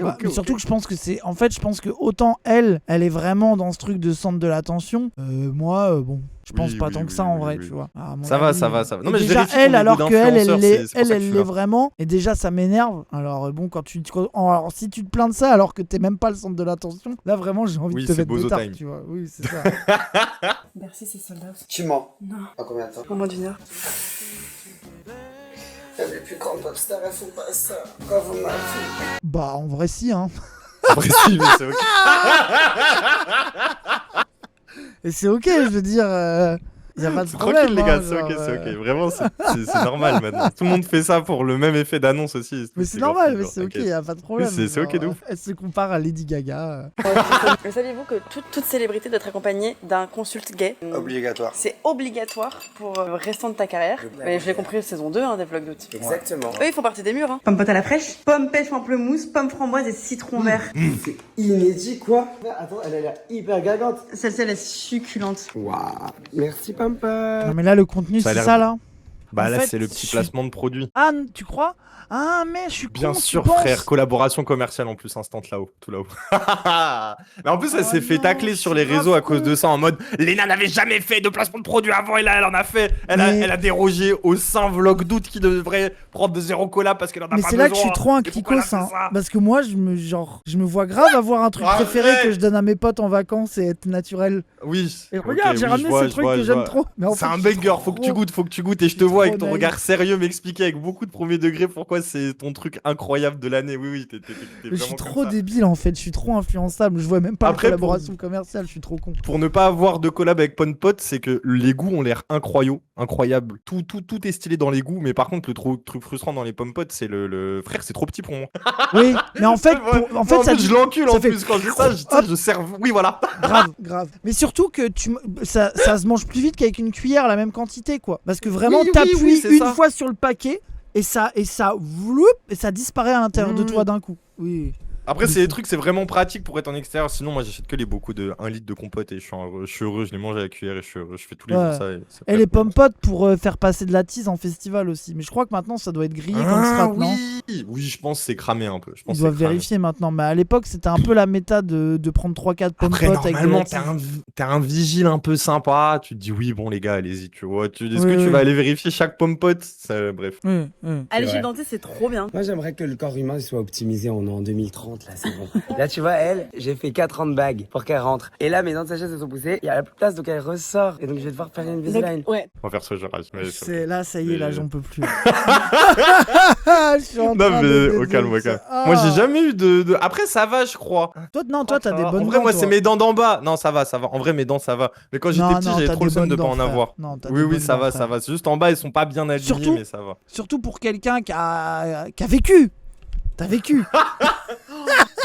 Bah, mais surtout que je pense que c'est. En fait, je pense que autant elle est vraiment dans ce truc de centre de l'attention. Moi, bon, je pense Oui, pas oui, tant que oui, ça en oui, vrai, oui. tu vois. À mon Ça va, avis. ça va, ça va. Non, Et mais je déjà, vérifie elle, ton alors niveau que elle d'influenceur, c'est pour ça que je elle suis l'est là. vraiment. Et déjà, ça m'énerve. Alors, bon, alors, si tu te plains de ça alors que t'es même pas le centre de l'attention, là, vraiment, j'ai envie Oui, de te c'est mettre bozo des tartes, time. tu vois. Oui, c'est ça. Bercy, c'est sold out. Tu mens. Non. En combien de temps? En moins d'1 heure. Les plus grandes popstars, elles font pas ça. Quand vous m'avez Bah, en vrai, si, hein. Après, si, mais c'est ok. Et c'est ok, je veux dire. Y a pas de C'est problème. tranquille, les gars, hein, c'est ok, genre, c'est ok. Vraiment, c'est normal maintenant. Tout le monde fait ça pour le même effet d'annonce aussi. Mais c'est grave normal, cool, mais genre, c'est ok, t'inquiète. y a pas de problème. Oui, c'est ok genre, de ouf. Elle se compare à Lady Gaga. Mais saviez-vous que toute célébrité doit être accompagnée d'un consulte gay? Obligatoire. C'est obligatoire pour le restant de ta carrière. Mais je l'ai compris saison 2 des vlogs d'août. Exactement. Eux, ils font partie des murs. Hein. Pomme pote à la fraîche, pomme pêche pamplemousse, pomme framboise et citron vert. C'est inédit, quoi. Attends, elle a l'air hyper gagante. Celle-ci, elle est succulente. Waouh. Merci, Pampa. Non, mais là, le contenu, Ça a c'est l'air ça, là. Bah En là, fait, c'est le je petit suis- placement de produit. Ah, tu crois? Ah, mais je suis Bien con, tu sûr, penses frère, collaboration commerciale en plus, instant là-haut, tout là-haut. Mais en plus, elle Oh s'est fait non, tacler je sur suis les réseaux grave à cause con. de ça, en mode Léna n'avait jamais fait de placement de produit avant et là, elle en a fait. Elle a dérogé au sein vlog d'août qui devrait prendre de 0 collab parce qu'elle en a Mais pas c'est là que je besoin. suis trop un Et pourquoi elle a cliquos, fait hein. ça Parce que moi, je me vois grave avoir un truc Arrête. préféré que je donne à mes potes en vacances et être naturel. Oui. Et ok, regarde, j'ai oui, ramené je vois, ce je truc vois, que je j'aime vois. trop. Mais en C'est fait, un je suis banger, faut que tu trop- goûtes, et je te vois avec trop ton naïf. regard sérieux m'expliquer avec beaucoup de premier degré pourquoi c'est ton truc incroyable de l'année. Oui, t'es Mais je suis vraiment trop comme ça. débile en fait, je suis trop influençable, je vois même pas Après, la collaboration commerciale, je suis trop con. Pour ne pas avoir de collab avec Ponpot, c'est que les goûts ont l'air incroyables. Tout est stylé dans les goûts, mais par contre, le truc frustrant dans les Ponpot, c'est le frère, c'est trop petit pour moi. Oui, mais en fait, Ouais. en fait Non, ça je l'encule ça en fait- plus quand je dis ça, je sers. Oui, voilà. grave. Mais surtout que ça se mange plus vite qu'avec une cuillère la même quantité quoi. Parce que vraiment Oui, t'appuies oui, c'est une ça. fois sur le paquet et ça vloup, et ça disparaît à l'intérieur de toi d'un coup. Oui. Après, c'est des trucs, c'est vraiment pratique pour être en extérieur. Sinon, moi, j'achète que les bocaux de 1 litre de compote et je suis heureux. Je les mange à la cuillère et je suis heureux. Je fais tous les Ouais. jours ça. Et les pommes-potes pour faire passer de la tease en festival aussi. Mais je crois que maintenant ça doit être grillé comme strat, non? Oui, je pense que c'est cramé un peu. Je pense Ils que doivent c'est cramé. vérifier maintenant. Mais à l'époque c'était un peu la méta de prendre 3-4 Après, pommes-potes avec de la normalement, tease. t'es un vigile un peu sympa. Tu te dis, oui, bon, les gars, allez-y, tu vois. Est-ce Oui, que tu oui. vas aller vérifier chaque pomme pote? Bref. Aller chez vrai. le dentiste, c'est trop bien. Moi, j'aimerais que le corps humain soit optimisé. On est en 2030, là, c'est bon. Là, tu vois, elle, j'ai fait 4 ans de bague pour qu'elle rentre. Et là, mes dents de sagesse, elles sont poussées. Il y a la place, donc elle ressort. Et donc, je vais devoir faire une Invisalign. Ouais. On va faire ce genre. Là, ça y est, là, Mais- j'en peux plus. Je suis en Non, train mais de au calme, au désolé, calme. ça. Moi, j'ai Ah. jamais eu de. Après, ça va, je crois. Toi, t'as Ça des va. bonnes En vrai, dents, moi, toi. c'est mes dents d'en bas. Non, ça va, ça va. En vrai, mes dents, ça va. Mais quand j'étais Non, petit, non, j'avais t'as trop le des seum de bonnes pas dents, en frère. avoir. Non, t'as Oui, des oui, bonnes ça dents, va, frère. ça va. C'est juste en bas, ils sont pas bien alignés, Surtout- mais ça va. Surtout pour quelqu'un qui a vécu. T'as vécu.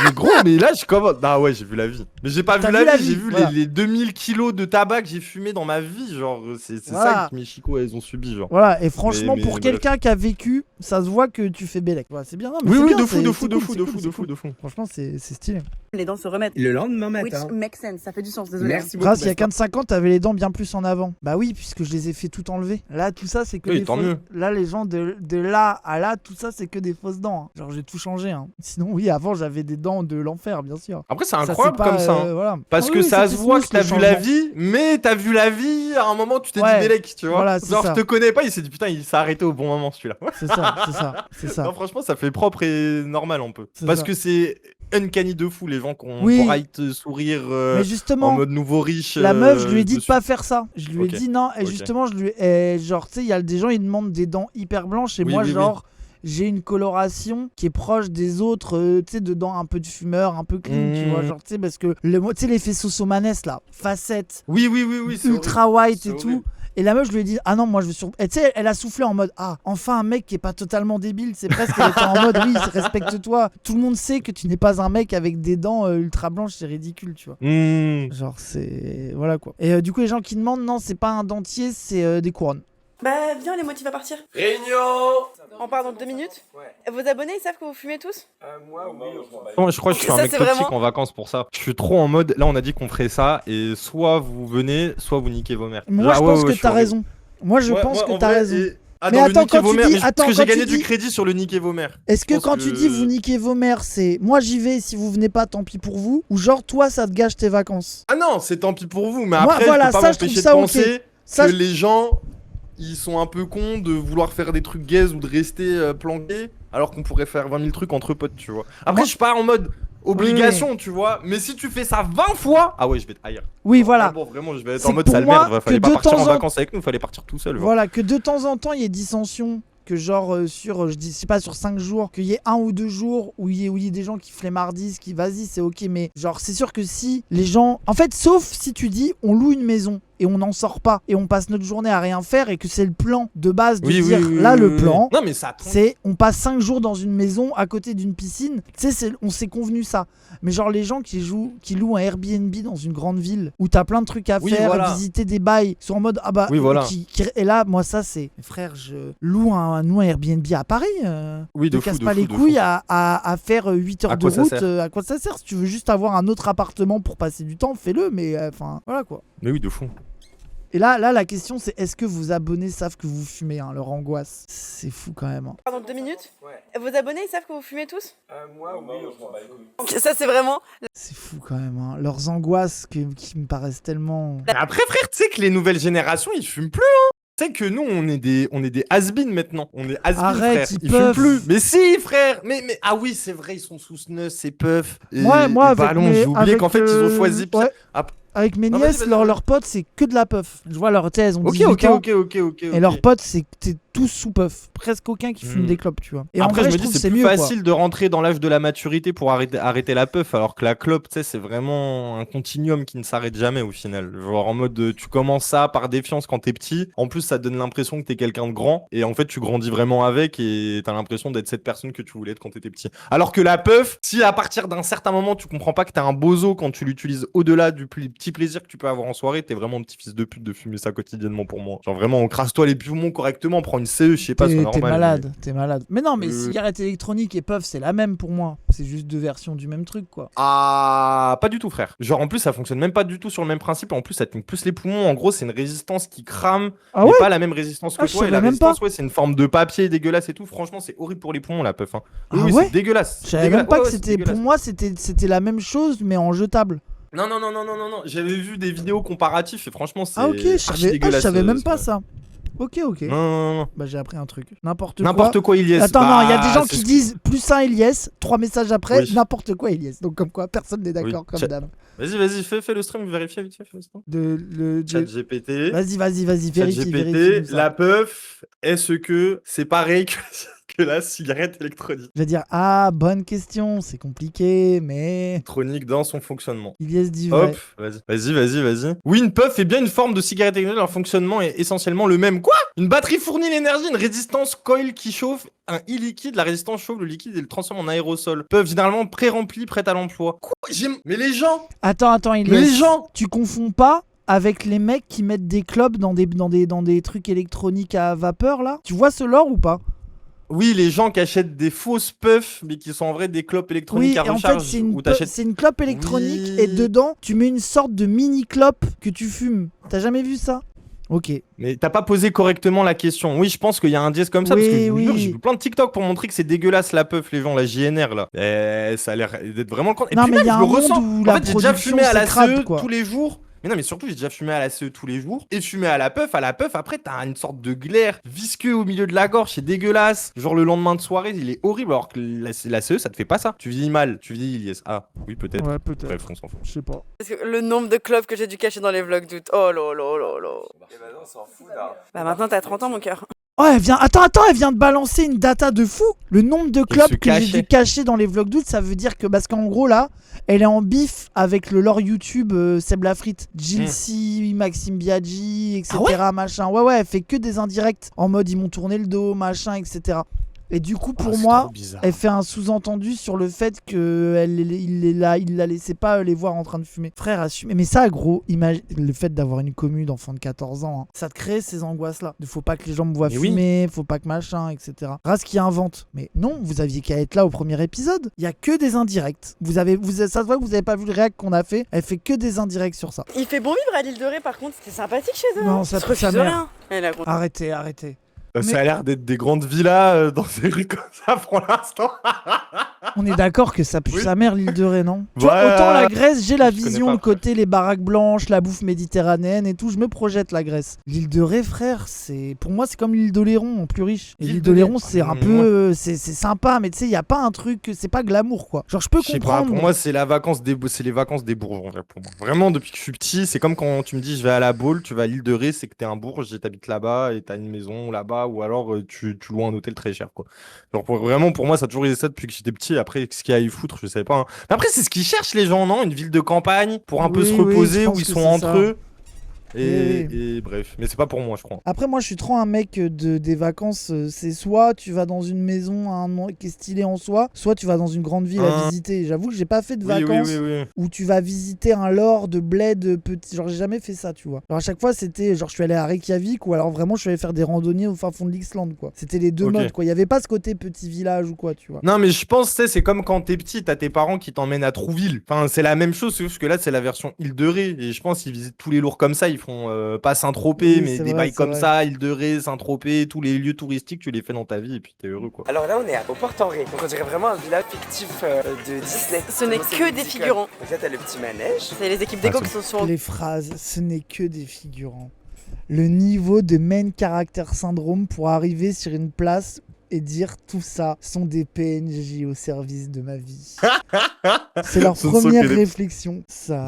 Mais gros, mais là, je commence. Ah ouais, j'ai vu la vie. Mais j'ai pas T'as vu vu la la vie, j'ai vie, vu voilà. les 2000 kilos de tabac que j'ai fumé dans ma vie. Genre, c'est Voilà. ça que mes chicots, elles ont subi, genre. Voilà, et franchement, Mais pour bref. quelqu'un qui a vécu, ça se voit que tu fais bélec. Voilà, c'est bien. Non, mais Oui, c'est oui, bien, de fou, c'est- de fou, c'est de cool, fou, c'est de cool, fou, c'est de fou, cool. de fou. Franchement, c'est stylé. Les dents se remettent. Le lendemain Which matin. makes sense, ça fait du sens, désolé. Merci beaucoup. Grâce, il y a Bastien. 15-5 ans, t'avais les dents bien plus en avant. Bah oui, puisque je les ai fait tout enlever. Là, tout ça, c'est que Oui, des tant fausses... mieux. Là, les gens de là à là, tout ça, c'est que des fausses dents. hein. Genre, j'ai tout changé. Hein. Sinon, oui, avant, j'avais des dents de l'enfer, bien sûr. Après, c'est Ça, incroyable c'est pas, comme ça. hein. voilà. Parce Ah que oui, ça c'était se voit smooth, que t'as le vu la changement. vie, mais t'as vu la vie, à un moment tu t'es Ouais. dit Bélec, tu vois. Voilà, c'est Genre, ça. je te connais pas, il s'est dit putain, il s'est arrêté au bon moment celui-là. C'est ça, c'est ça, c'est ça. Non, franchement, ça fait propre et normal un peu. C'est Parce ça. que c'est uncanny de fou, les gens qui ont Oui. bright sourire Mais en justement, mode nouveau riche. la meuf, je lui ai dit de dessus. pas faire ça. Je lui ai Ok. dit non. Et Ok. justement, je lui ai... genre, tu sais, il y a des gens, ils demandent des dents hyper blanches. Et Oui, moi, oui, oui. genre, j'ai une coloration qui est proche des autres, tu sais, de dents un peu de fumeur, un peu clean, tu Mmh. vois. Genre, tu sais, parce que, tu sais, l'effet Sosomanes, là, facette, Oui, oui, oui, oui. c'est ultra white C'est et horrible. tout. Et la meuf, je lui ai dit, ah non, moi je veux sur. Et tu sais, elle a soufflé en mode, ah, enfin un mec qui est pas totalement débile. C'est presque, elle était en mode, oui, respecte-toi. Tout le monde sait que tu n'es pas un mec avec des dents ultra blanches, c'est ridicule, tu vois. horrible. Genre, c'est. Voilà quoi. Et du coup, les gens qui demandent, non, c'est pas un dentier, c'est des couronnes. Bah, viens, les motifs à partir. Réunion. On part dans 2 minutes. Vos abonnés, ils savent que vous fumez tous? Moi, oui. Moi, je crois que je suis un Ça, mec c'est toxique vraiment- en vacances pour ça. Je suis trop en mode, là on a dit qu'on ferait ça, et soit vous venez, soit vous niquez vos mères. Moi, Ah je ouais, pense ouais, que je suis t'as horrible. raison. Moi, je Ouais, pense moi, que en t'as vrai, raison. Ah, Mais dans attends, le niquer quand vos tu mères, dis- mais attends, parce que quand j'ai gagné tu du dis- crédit sur le niquer vos mères. Est-ce que pense quand que- tu dis vous niquez vos mères, c'est moi j'y vais, si vous venez pas, tant pis pour vous, ou genre toi ça te gâche tes vacances? Ah non, c'est tant pis pour vous, mais Moi, après, voilà, je peux pas ça, je trouve m'empêcher de ça ok. penser Ça, que je- les gens, ils sont un peu cons de vouloir faire des trucs gays ou de rester planqués, alors qu'on pourrait faire 20 000 trucs entre potes, tu vois. Après, Moi- je suis pas en mode obligation, tu vois, mais si tu fais ça 20 fois, ah ouais, je vais te haïr. Oui, voilà. Vraiment, je vais être C'est en mode pour sale moi merde, fallait que pas de partir en temps en- vacances avec nous, fallait partir tout seul. genre. Voilà, que de temps en temps il y ait dissension, que genre sur, je dis, c'est pas sur 5 jours, qu'il y ait 1 ou 2 jours où il y ait des gens qui flemmardisent, qui vas-y, c'est ok, mais genre c'est sûr que si les gens. En fait, sauf si tu dis on loue une maison et on n'en sort pas et on passe notre journée à rien faire et que c'est le plan de base de dire là le plan. Non, mais ça. C'est on passe 5 jours dans une maison à côté d'une piscine. Tu sais, on s'est convenu ça. Mais genre les gens qui louent un Airbnb dans une grande ville où t'as plein de trucs à Oui, faire, voilà. visiter des bails, sont en mode ah bah Oui, voilà. et là moi ça c'est frère, je loue un Airbnb à Paris. Oui, de te fou, casse de pas fou, les de couilles fou. à faire 8 heures À de quoi ça route. sert À quoi ça sert? Si tu veux juste avoir un autre appartement pour passer du temps, fais-le. Mais enfin voilà quoi. Mais oui, de fou. Et là la question c'est est-ce que vos abonnés savent que vous fumez, hein, leur angoisse. C'est fou quand même. Hein. On part dans 2 minutes. Vos abonnés, ils savent que vous fumez tous? Moi, oui. Ok, ça, c'est vraiment. C'est fou quand même. Hein. Leurs angoisses qui me paraissent tellement. Mais après, frère, tu sais que les nouvelles générations, ils fument plus, hein. Tu sais que nous, on est des has-been maintenant. On est has-been, Arrête, frère. ils Fument puffent. plus. Mais si, frère. Mais ah oui, c'est vrai, ils sont sous snus, c'est puff. Et, Moi et avec ballon, mes- j'ai oublié avec, qu'en fait, ils ont choisi. ouais. Avec mes Non, nièces, vas-y, vas-y. leurs potes, c'est que de la puff. Je vois leur thèse, on Ok, 18 ok, ans. ok, ok, ok. Et leurs potes, c'est tous sous puff. Presque aucun qui fume des clopes, tu vois. Et Après, en vrai, je me je dis, trouve que c'est c'est plus mieux, facile de rentrer dans l'âge de la maturité pour arrêter la puff, alors que la clope, tu sais, c'est vraiment un continuum qui ne s'arrête jamais au final. Genre en mode, tu commences ça par défiance quand t'es petit. En plus, ça te donne l'impression que t'es quelqu'un de grand. Et en fait, tu grandis vraiment avec et t'as l'impression d'être cette personne que tu voulais être quand t'étais petit. Alors que la puff, si à partir d'un certain moment, tu comprends pas que t'es un bozo quand tu l'utilises au-delà du petit plaisir que tu peux avoir en soirée, t'es vraiment un petit fils de pute de fumer ça quotidiennement pour moi. Genre vraiment, crasse-toi les poumons correctement, prends une CE, je sais pas, c'est T'es normal. malade, t'es malade. Mais non, mais Euh. cigarette électronique et puff, c'est la même pour moi. C'est juste deux versions du même truc, quoi. Ah, pas du tout, frère. Genre, en plus, ça fonctionne même pas du tout sur le même principe. En plus, ça te nique plus les poumons. En gros, c'est une résistance qui crame, Ah mais ouais pas la même résistance que Ah, je toi. Et la savais même résistance, pas. ouais, c'est une forme de papier dégueulasse et tout. Franchement, c'est horrible pour les poumons, la puff. Hein. Ah Oui, ouais c'est dégueulasse. Je savais Dégueulasse. même pas Ouais, que ouais, c'est c'était. dégueulasse. Pour moi, c'était la même chose, mais en jetable. Non, non, non, non, non, non, non. J'avais vu des vidéos comparatives et franchement, c'est Ah, ok, je dégueulasse. savais même pas ça. Ok, ok. Non, non, non. Bah, j'ai appris un truc. N'importe quoi. N'importe quoi, Ilyes. Attends, non, il y a Bah, des gens c'est qui ce disent +1 Ilyes, 3 messages après, Oui. n'importe quoi Ilyes. Donc, comme quoi, personne n'est d'accord, Oui. comme Chat- d'hab. Vas-y, fais le stream, vérifie vite fait, fais le stream. Chat GPT. Vas-y, vérifie, ChatGPT, vérifie. Ça. la puff, est-ce que c'est pareil que la cigarette électronique Je vais dire, ah, bonne question, c'est compliqué, mais. électronique dans son fonctionnement? Ilyes dit vrai. Hop, vas-y. Oui, une puff est bien une forme de cigarette électronique, leur fonctionnement est essentiellement le même. Quoi? Une batterie fournit l'énergie, une résistance coil qui chauffe, un e-liquide, la résistance chauffe le liquide et le transforme en aérosol. Puff généralement pré-remplie, prête à l'emploi. Quoi? Mais les gens Attends, Ilyes. Mais les gens Tu confonds pas avec les mecs qui mettent des clopes dans des trucs électroniques à vapeur, là? Tu vois ce lore ou pas? Oui, les gens qui achètent des fausses puffs, mais qui sont en vrai des clopes électroniques Oui, à et en recharge. fait, c'est où t'achètes- c'est une clope électronique Oui. et dedans, tu mets une sorte de mini clope que tu fumes. T'as jamais vu ça? Ok. Mais t'as pas posé correctement la question. Oui, je pense qu'il y a un dièse comme ça, parce que je vous Oui. jure, j'ai vu plein de TikTok pour montrer que c'est dégueulasse la puff, les gens, la JNR là. Ça a l'air d'être vraiment le con. Et Non, puis mais même, il y a je un le monde ressens. où En la fait, j'ai déjà production, fumé à la c'est crade, CE quoi. tous les jours. Mais non, mais surtout, j'ai déjà fumé à la CE tous les jours. Et fumé à la puff, après, t'as une sorte de glaire visqueux au milieu de la gorge, c'est dégueulasse. Genre, le lendemain de soirée, il est horrible, alors que la CE, ça te fait pas ça. Tu vis mal, tu vis Ilyes. Ah, oui, peut-être. Ouais, peut-être. Bref, on s'en fout. Je sais pas. Parce que le nombre de clopes que j'ai dû cacher dans les vlogs d'août. Oh là là là là. Et bah non, on s'en fout là. Bah maintenant t'as 30 ans mon cœur. Oh, elle vient de balancer une data de fou. Le nombre de clopes se que j'ai cachait. dû cacher dans les vlogs d'août, ça veut dire que, parce qu'en gros, là, elle est en bif avec le lore YouTube Seb Lafrite, Jilcy, Maxime Biaggi, etc. Machin. Ouais, elle fait que des indirects en mode ils m'ont tourné le dos, machin, etc. Et du coup, pour moi, elle fait un sous-entendu sur le fait que il la laissait pas les voir en train de fumer. Frère, assume. Mais ça, gros, le fait d'avoir une commu d'enfant de 14 ans, hein, ça te crée ces angoisses-là. Il faut pas que les gens me voient Mais oui. fumer, faut pas que machin, etc. Ras qui invente. Mais non, vous aviez qu'à être là au premier épisode. Il y a que des indirects. Ça se voit que vous avez pas vu le réact qu'on a fait. Elle fait que des indirects sur ça. Il fait bon vivre à l'île de Ré par contre, c'était sympathique chez eux. Non, hein. ça Ils se pue sa refusent mère. rien. Elle a Arrêtez. Bah, Mais- ça a l'air d'être des grandes villas dans des rues comme ça pour l'instant. On est d'accord que ça pue Oui. sa mère, l'île de Ré, non? Tu vois, Voilà. autant la Grèce, j'ai la Je connais vision, pas, le côté les baraques blanches, la bouffe méditerranéenne et tout, je me projette la Grèce. L'île de Ré, frère, pour moi, c'est comme l'île d'Oléron en plus riche. Et l'île d'Oléron, c'est un peu, c'est sympa, mais tu sais, il y a pas un truc, c'est pas glamour, quoi. Genre, je peux Je sais pas, comprendre. pour moi, c'est les vacances des bourges, en vrai, pour moi. Vraiment, depuis que je suis petit, c'est comme quand tu me dis je vais à la Baule, tu vas à l'île de Ré, c'est que t'es un bourge et t'habites là-bas et t'as une maison là-bas, ou alors tu loues un hôtel très cher, quoi. Genre, vraiment, pour moi, ça a toujours été ça depuis que j'étais petit. Après, ce qu'il y a à y foutre, je sais pas. Hein. Mais après, c'est ce qu'ils cherchent, les gens, non? Une ville de campagne pour un peu Oui, se oui, reposer, je où pense ils que sont c'est entre ça. eux. Oui. Et bref, mais c'est pas pour moi, je crois. Après, moi, je suis trop un mec des vacances. C'est soit tu vas dans une maison qui est stylée en soi, soit tu vas dans une grande ville à visiter. J'avoue que j'ai pas fait de vacances Oui. où tu vas visiter un lore de bled petit. Genre, j'ai jamais fait ça, tu vois. Alors, à chaque fois, c'était genre, je suis allé à Reykjavik ou alors vraiment, je suis allé faire des randonnées au fin fond de l'Islande, quoi. C'était les deux Ok. modes, quoi. Il y avait pas ce côté petit village ou quoi, tu vois. Non, mais je pense, tu sais, c'est comme quand t'es petit, t'as tes parents qui t'emmènent à Trouville. Enfin, c'est la même chose, sauf que là, c'est la version Île de Ré. Et je pense qu'ils visitent tous les lourds comme ça. Ils font pas Saint-Tropez, Oui, mais c'est des vrai, bails c'est comme vrai. ça, Île de Ré, Saint-Tropez, tous les lieux touristiques, tu les fais dans ta vie et puis t'es heureux, quoi. Alors là, on est au Port-en-Ré. Donc on dirait vraiment un village fictif de Disney. Ce n'est Donc, c'est que le des petit figurants. club. Donc là, t'as le petit manège. C'est les équipes d'égo Ah, qui sont sur. Les phrases, ce n'est que des figurants. Le niveau de main character syndrome pour arriver sur une place et dire tout ça sont des PNJ au service de ma vie. C'est leur Ce ne sont première que des- réflexion. Ça.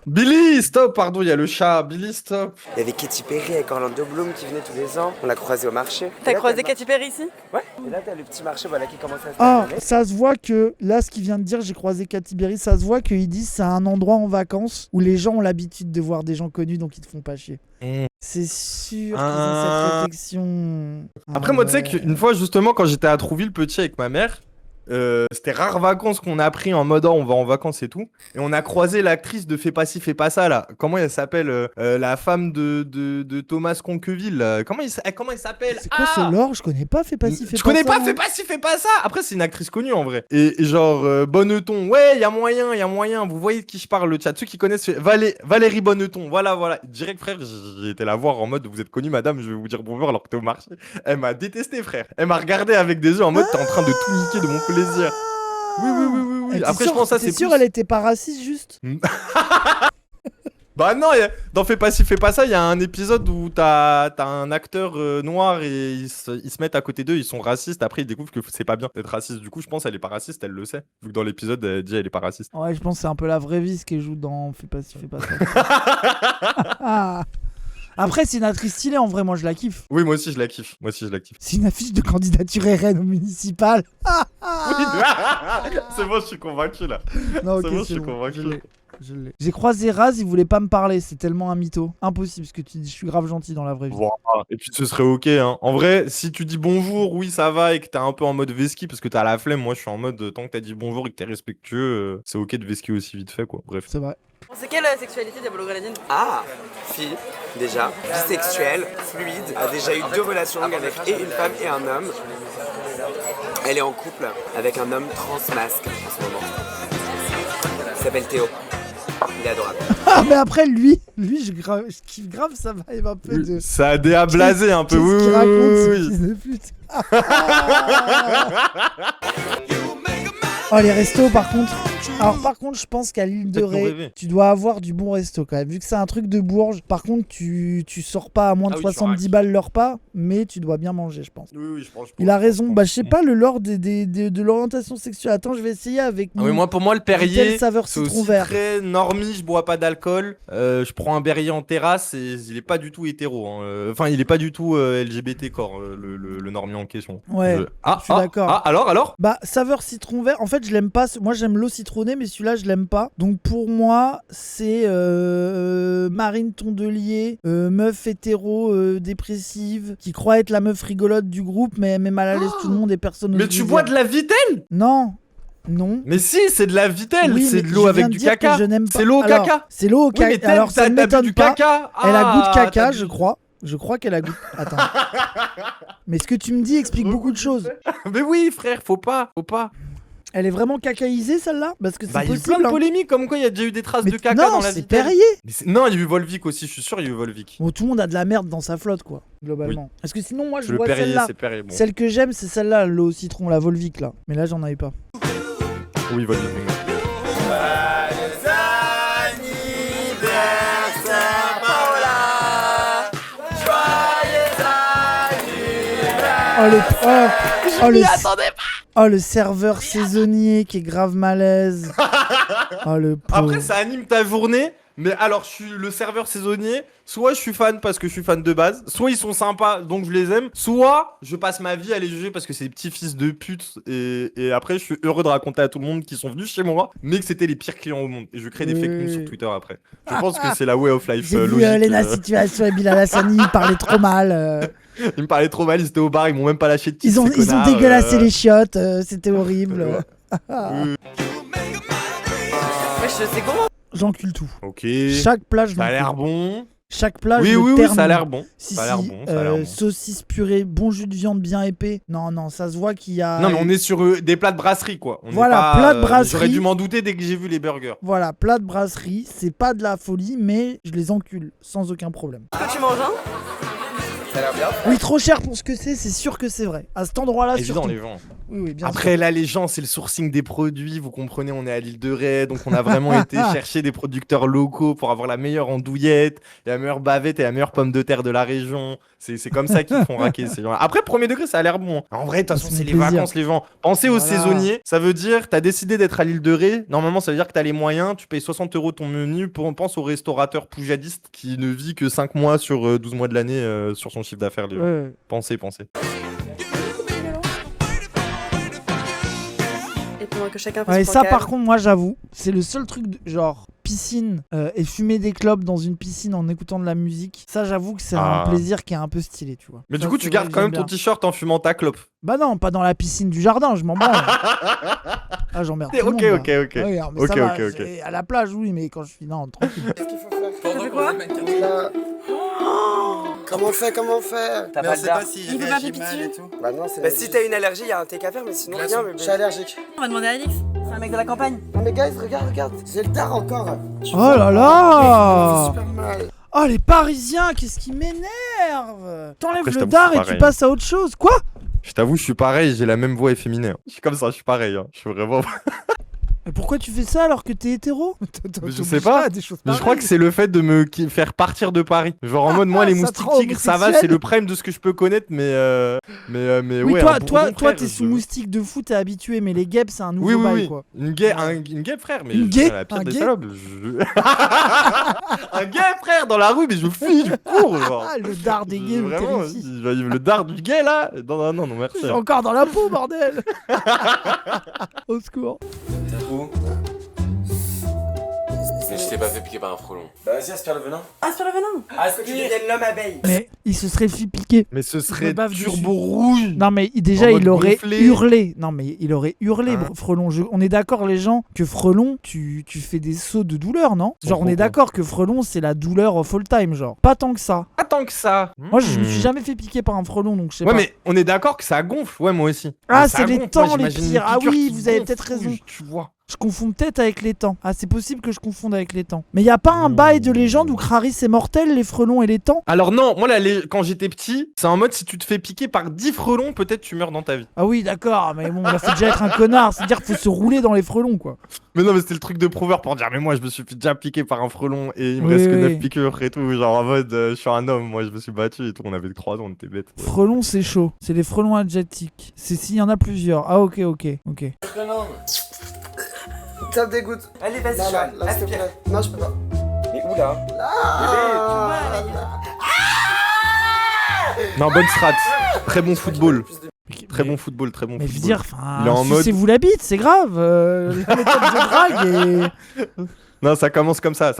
Billy, stop, pardon, il y a le chat. Billy, stop. Il y avait Katy Perry avec Orlando Bloom qui venait tous les ans. On l'a croisé au marché. T'as Et là, croisé t'as le Katy Perry ici? Ouais. Et là, t'as le petit marché voilà, qui commence à se Ah, terminer. ça se voit que, là, ce qu'il vient de dire, j'ai croisé Katy Perry, ça se voit qu'ils disent c'est un endroit en vacances où les gens ont l'habitude de voir des gens connus, donc ils te font pas chier. C'est sûr qu'ils ont cette réflexion. Après, moi, tu sais qu'une fois, justement, quand j'étais à Trouville petit avec ma mère, c'était rares vacances qu'on a pris en mode on va en vacances et tout. Et on a croisé l'actrice de Fais pas ci, fais pas ça là. Comment elle s'appelle la femme de Thomas Conqueville là. Comment il s'appelle? C'est quoi ce lore? Je connais pas, fais pas ci, fais pas ça. Je connais pas, hein. fais pas ci, fais pas ça. Après, c'est une actrice connue en vrai. Et genre, Bonneton. Ouais, y a moyen. Vous voyez de qui je parle, le chat. Ceux qui connaissent Valérie Bonneton. Voilà. Direct, frère, j'ai été la voir en mode vous êtes connue, madame, je vais vous dire bonjour alors que t'es au marché. Elle m'a détesté, frère. Elle m'a regardé avec des yeux en mode t'es en train de tout niquer de mon plaisir. Oui. Après, je pense que ça, c'est sûr, plus... elle était pas raciste, juste. Bah non, dans Fais pas ci, fais pas ça, il y a un épisode où t'as un acteur noir et ils se mettent à côté d'eux, ils sont racistes, après ils découvrent que c'est pas bien d'être raciste. Du coup, je pense qu'elle est pas raciste, elle le sait. Vu que dans l'épisode, elle dit elle est pas raciste. Ouais, je pense que c'est un peu la vraie vie ce qu'elle joue dans Fais pas ci, fais pas ça. Après, c'est une actrice stylée, en vrai, moi je la kiffe. Oui, moi aussi je la kiffe. C'est une affiche de candidature RN au municipal. Oui, c'est bon, je suis convaincu là. Non, C'est ok, bon, je c'est suis bon, convaincu. je l'ai. J'ai croisé Raz, il voulait pas me parler, c'est tellement un mytho. Impossible, parce que tu dis je suis grave gentil dans la vraie vie. Voilà. Et puis ce serait ok, hein. En vrai, si tu dis bonjour, oui ça va, et que t'es un peu en mode vesqui parce que t'as la flemme, moi je suis en mode tant que t'as dit bonjour et que t'es respectueux, c'est ok de vesqui aussi vite fait quoi. Bref. C'est vrai. C'est quelle sexualité Diabolo Grenadine? Ah, fille, déjà, bisexuelle, fluide, a déjà eu 2 relations longues avec et une femme et un homme. Elle est en couple avec un homme transmasque en ce moment. Il s'appelle Théo. Il est adorable. Ah, mais après, lui je kiffe grave ça vibe un peu de. Ça a déablasé un peu, Qu'est-ce oui, qu'il oui, raconte, oui, ce oui. fils de pute. Oh, les restos, par contre. Alors, par contre, je pense qu'à l'île de Faites-nous Ré, rêver. tu dois avoir du bon resto quand même. Vu que c'est un truc de Bourges, par contre, tu sors pas à moins de Ah oui, tu 70 raques. balles leur repas, mais tu dois bien manger, je pense. Oui, je pense. Il a raison. Bah, je sais pas, le lore de l'orientation sexuelle. Attends, je vais essayer avec Ah oui, moi, pour moi, le Perrier, Vitel saveur c'est citron aussi vert. très normie, je bois pas d'alcool, je prends un Perrier en terrasse et il est pas du tout hétéro. Hein. Enfin, il est pas du tout LGBT corps, le normie en question. Ouais, Ah, je suis d'accord. Ah, alors Bah, saveur citron vert. En fait, je l'aime pas. Moi, j'aime l'eau citronnée, mais celui-là, je l'aime pas. Donc, pour moi, c'est Marine Tondelier, meuf hétéro dépressive, qui croit être la meuf rigolote du groupe, mais elle met mal à l'aise tout le monde et personne ne Mais tu bois de la Vitel? Non. Mais si, c'est de la Vitel, Oui, c'est mais de je l'eau viens avec de du dire que caca. je n'aime pas. C'est l'eau au Alors, caca. C'est l'eau au Oui, caca. mais Alors, ça ne t'as bu m'étonne du pas. caca. Elle a goût de Ah, caca, t'as je bu- crois. Je crois qu'elle a goût. Attends. Mais ce que tu me dis explique beaucoup de choses. Mais oui, frère, faut pas. Elle est vraiment cacaïsée, celle-là? Parce que c'est Bah, il y a eu possible. plein de hein. polémiques, comme quoi il y a déjà eu des traces Mais de caca non, dans la c'est Vitel. Perrier. Non, il y a eu Volvic aussi, je suis sûr, il y a eu Volvic. Bon, tout le monde a de la merde dans sa flotte, quoi, globalement. Parce que sinon, moi, je Le vois Perrier, celle-là. c'est Perrier. Bon. Celle que j'aime, c'est celle-là, l'eau au citron, la Volvic, là. Mais là, j'en avais pas. Oui, Volvic. Oh, le serveur saisonnier qui est grave malaise. Oh, le pauvre. Après, ça anime ta journée. Mais alors, je suis le serveur saisonnier. Soit je suis fan parce que je suis fan de base. Soit ils sont sympas, donc je les aime. Soit je passe ma vie à les juger parce que c'est des petits fils de pute. Et après, je suis heureux de raconter à tout le monde qu'ils sont venus chez moi, mais que c'était les pires clients au monde. Et je crée des fake news sur Twitter après. Je pense que c'est la way of life J'ai vu logique. Lena Situation et Bilal Hassani, ils parlaient trop mal. Ils me parlaient trop mal, ils étaient au bar, ils m'ont même pas lâché de titre, Ils ont ces connards, dégueulassé les chiottes, c'était horrible. Wesh, c'est comment? J'encule tout. Ok. Chaque plage, Ça a l'air bon. Chaque plage, Oui, le oui, terme. ça a l'air bon. Si, Ça a l'air si, bon, ça a l'air bon. saucisse purée, bon jus de viande bien épais. Non, ça se voit qu'il y a. Non, mais on est sur des plats de brasserie, quoi. On est Voilà, pas, plat de brasserie. J'aurais dû m'en douter dès que j'ai vu les burgers. Voilà, plat de brasserie, c'est pas de la folie, mais je les encule sans aucun problème. Toi, tu manges, hein? Ça a l'air bien. Oui, trop cher pour ce que c'est sûr que c'est vrai. À cet endroit-là, Évident, surtout. les gens. Oui, bien Après, là, les gens, c'est le sourcing des produits. Vous comprenez, on est à l'île de Ré, donc on a vraiment été chercher des producteurs locaux pour avoir la meilleure andouillette, la meilleure bavette et la meilleure pomme de terre de la région. C'est comme ça qu'ils font raquer ces gens. Après, premier degré, ça a l'air bon. En vrai, de toute façon, Ça c'est fait les plaisir. vacances, les gens. Pensez aux Voilà. saisonniers. Ça veut dire, t'as décidé d'être à l'île de Ré. Normalement, ça veut dire que t'as les moyens. Tu payes 60 € ton menu. Pense au restaurateur poujadiste qui ne vit que 5 mois sur 12 mois de l'année sur son chiffre d'affaires. Les gens. Ouais. Pensez. Et pendant que chacun fait Ouais, son ça, cancave. par contre, moi, j'avoue, c'est le seul truc, genre piscine et fumer des clopes dans une piscine en écoutant de la musique. Ça, j'avoue que c'est un plaisir qui est un peu stylé, tu vois. Mais du Ça, coup, c'est tu vrai gardes que quand même j'aime ton bien. t-shirt en fumant ta clope. Bah non, pas dans la piscine du jardin, je m'en branle. Ah, j'emmerde tout le Ok. monde, là. Ok. Ouais, mais Ok, ça va, ok. c'est à la plage, oui, mais quand je suis là, tranquille. Qu'est-ce qu'il faut faire T'as fait quoi? Comment on fait T'as pas le dard. Si Il peut pas pipi dessus. Bah non, c'est... Bah si t'as une allergie, il y a un TK à faire, mais sinon rien, bébé. Je suis allergique. On va demander à Alix. C'est un mec de la campagne. Non mais guys, regarde, j'ai le dard encore. Oh là là! Super mal. Oh, les Parisiens, qu'est-ce qui m'énerve! T'enlèves Après, je le t'avoue, dard c'est et tu pareil. passes à autre chose, quoi? Je t'avoue, je suis pareil, j'ai la même voix efféminée. Je suis comme ça, je suis pareil. Je suis vraiment. Mais pourquoi tu fais ça alors que t'es hétéro? Mais je sais pas. Des choses Mais je crois pareilles. que c'est le fait de me faire partir de Paris. Genre en mode, moi, les Ça te moustiques rend tigres, ça va, homosexuel. c'est le prime de ce que je peux connaître, mais Oui, ouais. toi, un bourdon, toi, frère, t'es sous moustique de fou, t'es habitué, mais les guêpes, c'est un nouveau Oui, bail, oui. quoi. Une guêpe, frère, mais Une je guêpe suis la pire Un des guêpe salopes. Un guêpe, frère, dans la rue, mais je fuis, je cours, genre. Ah, le dard des guêpes, Vraiment, terrifie. le dard du gay, là. Non, merci. Je suis encore dans la peau, bordel. Au secours. Mais je t'ai pas fait piquer par un frelon. Bah vas-y, aspire le venin. Aspire le venin. Aspire. l'homme abeille. Mais il se serait fait piquer. Mais ce me serait bave dessus. turbo rouge. Non, mais déjà, En mode il aurait gonflé. hurlé. Non, mais il aurait hurlé, Hein Frelon. On est d'accord, les gens, que Frelon, tu fais des sauts de douleur, non? Sans Genre, on est comprendre. d'accord que Frelon, c'est la douleur of all time, genre. Pas tant que ça. Pas tant que ça. Moi, je me suis jamais fait piquer par un frelon, donc je sais Ouais, pas. mais on est d'accord que ça gonfle. Ouais, moi aussi. Ah, Mais ça c'est les gonfle, temps, moi, les j'imagine une pires. Ah piqûre oui, qui vous avez gonfle, peut-être raison. Tu vois. Je confonds peut-être avec les temps. Ah, c'est possible que je confonde avec les temps. Mais y a pas un bail de légende où Kraris est mortel, les frelons et les temps? Alors non, moi quand j'étais petit, c'est en mode si tu te fais piquer par 10 frelons, peut-être tu meurs dans ta vie. Ah oui, d'accord, mais bon, là, faut déjà être un connard. C'est-à-dire qu'il faut se rouler dans les frelons, quoi. Mais non, mais c'était le truc de prouveur pour dire mais moi je me suis déjà piqué par un frelon et il me Oui, reste que oui. 9 piqûres et tout, genre en mode je suis un homme, moi je me suis battu et tout, on avait 3 ans, on était bêtes. Ouais. Frelons, c'est chaud. C'est les frelons adjectiques. C'est s'il y en a plusieurs. Ah, ok. Ça me dégoûte. Allez, vas-y, Non, Joël, là, s'il te aspire. plaît. Non, je peux pas. Mais où là? Non, bonne strat. Très bon football. Très Mais- bon football, très bon Mais je football. veux dire, enfin, Il est en mode- sucez-vous la bite, c'est grave. La méthode de drague est... Non, ça commence comme ça,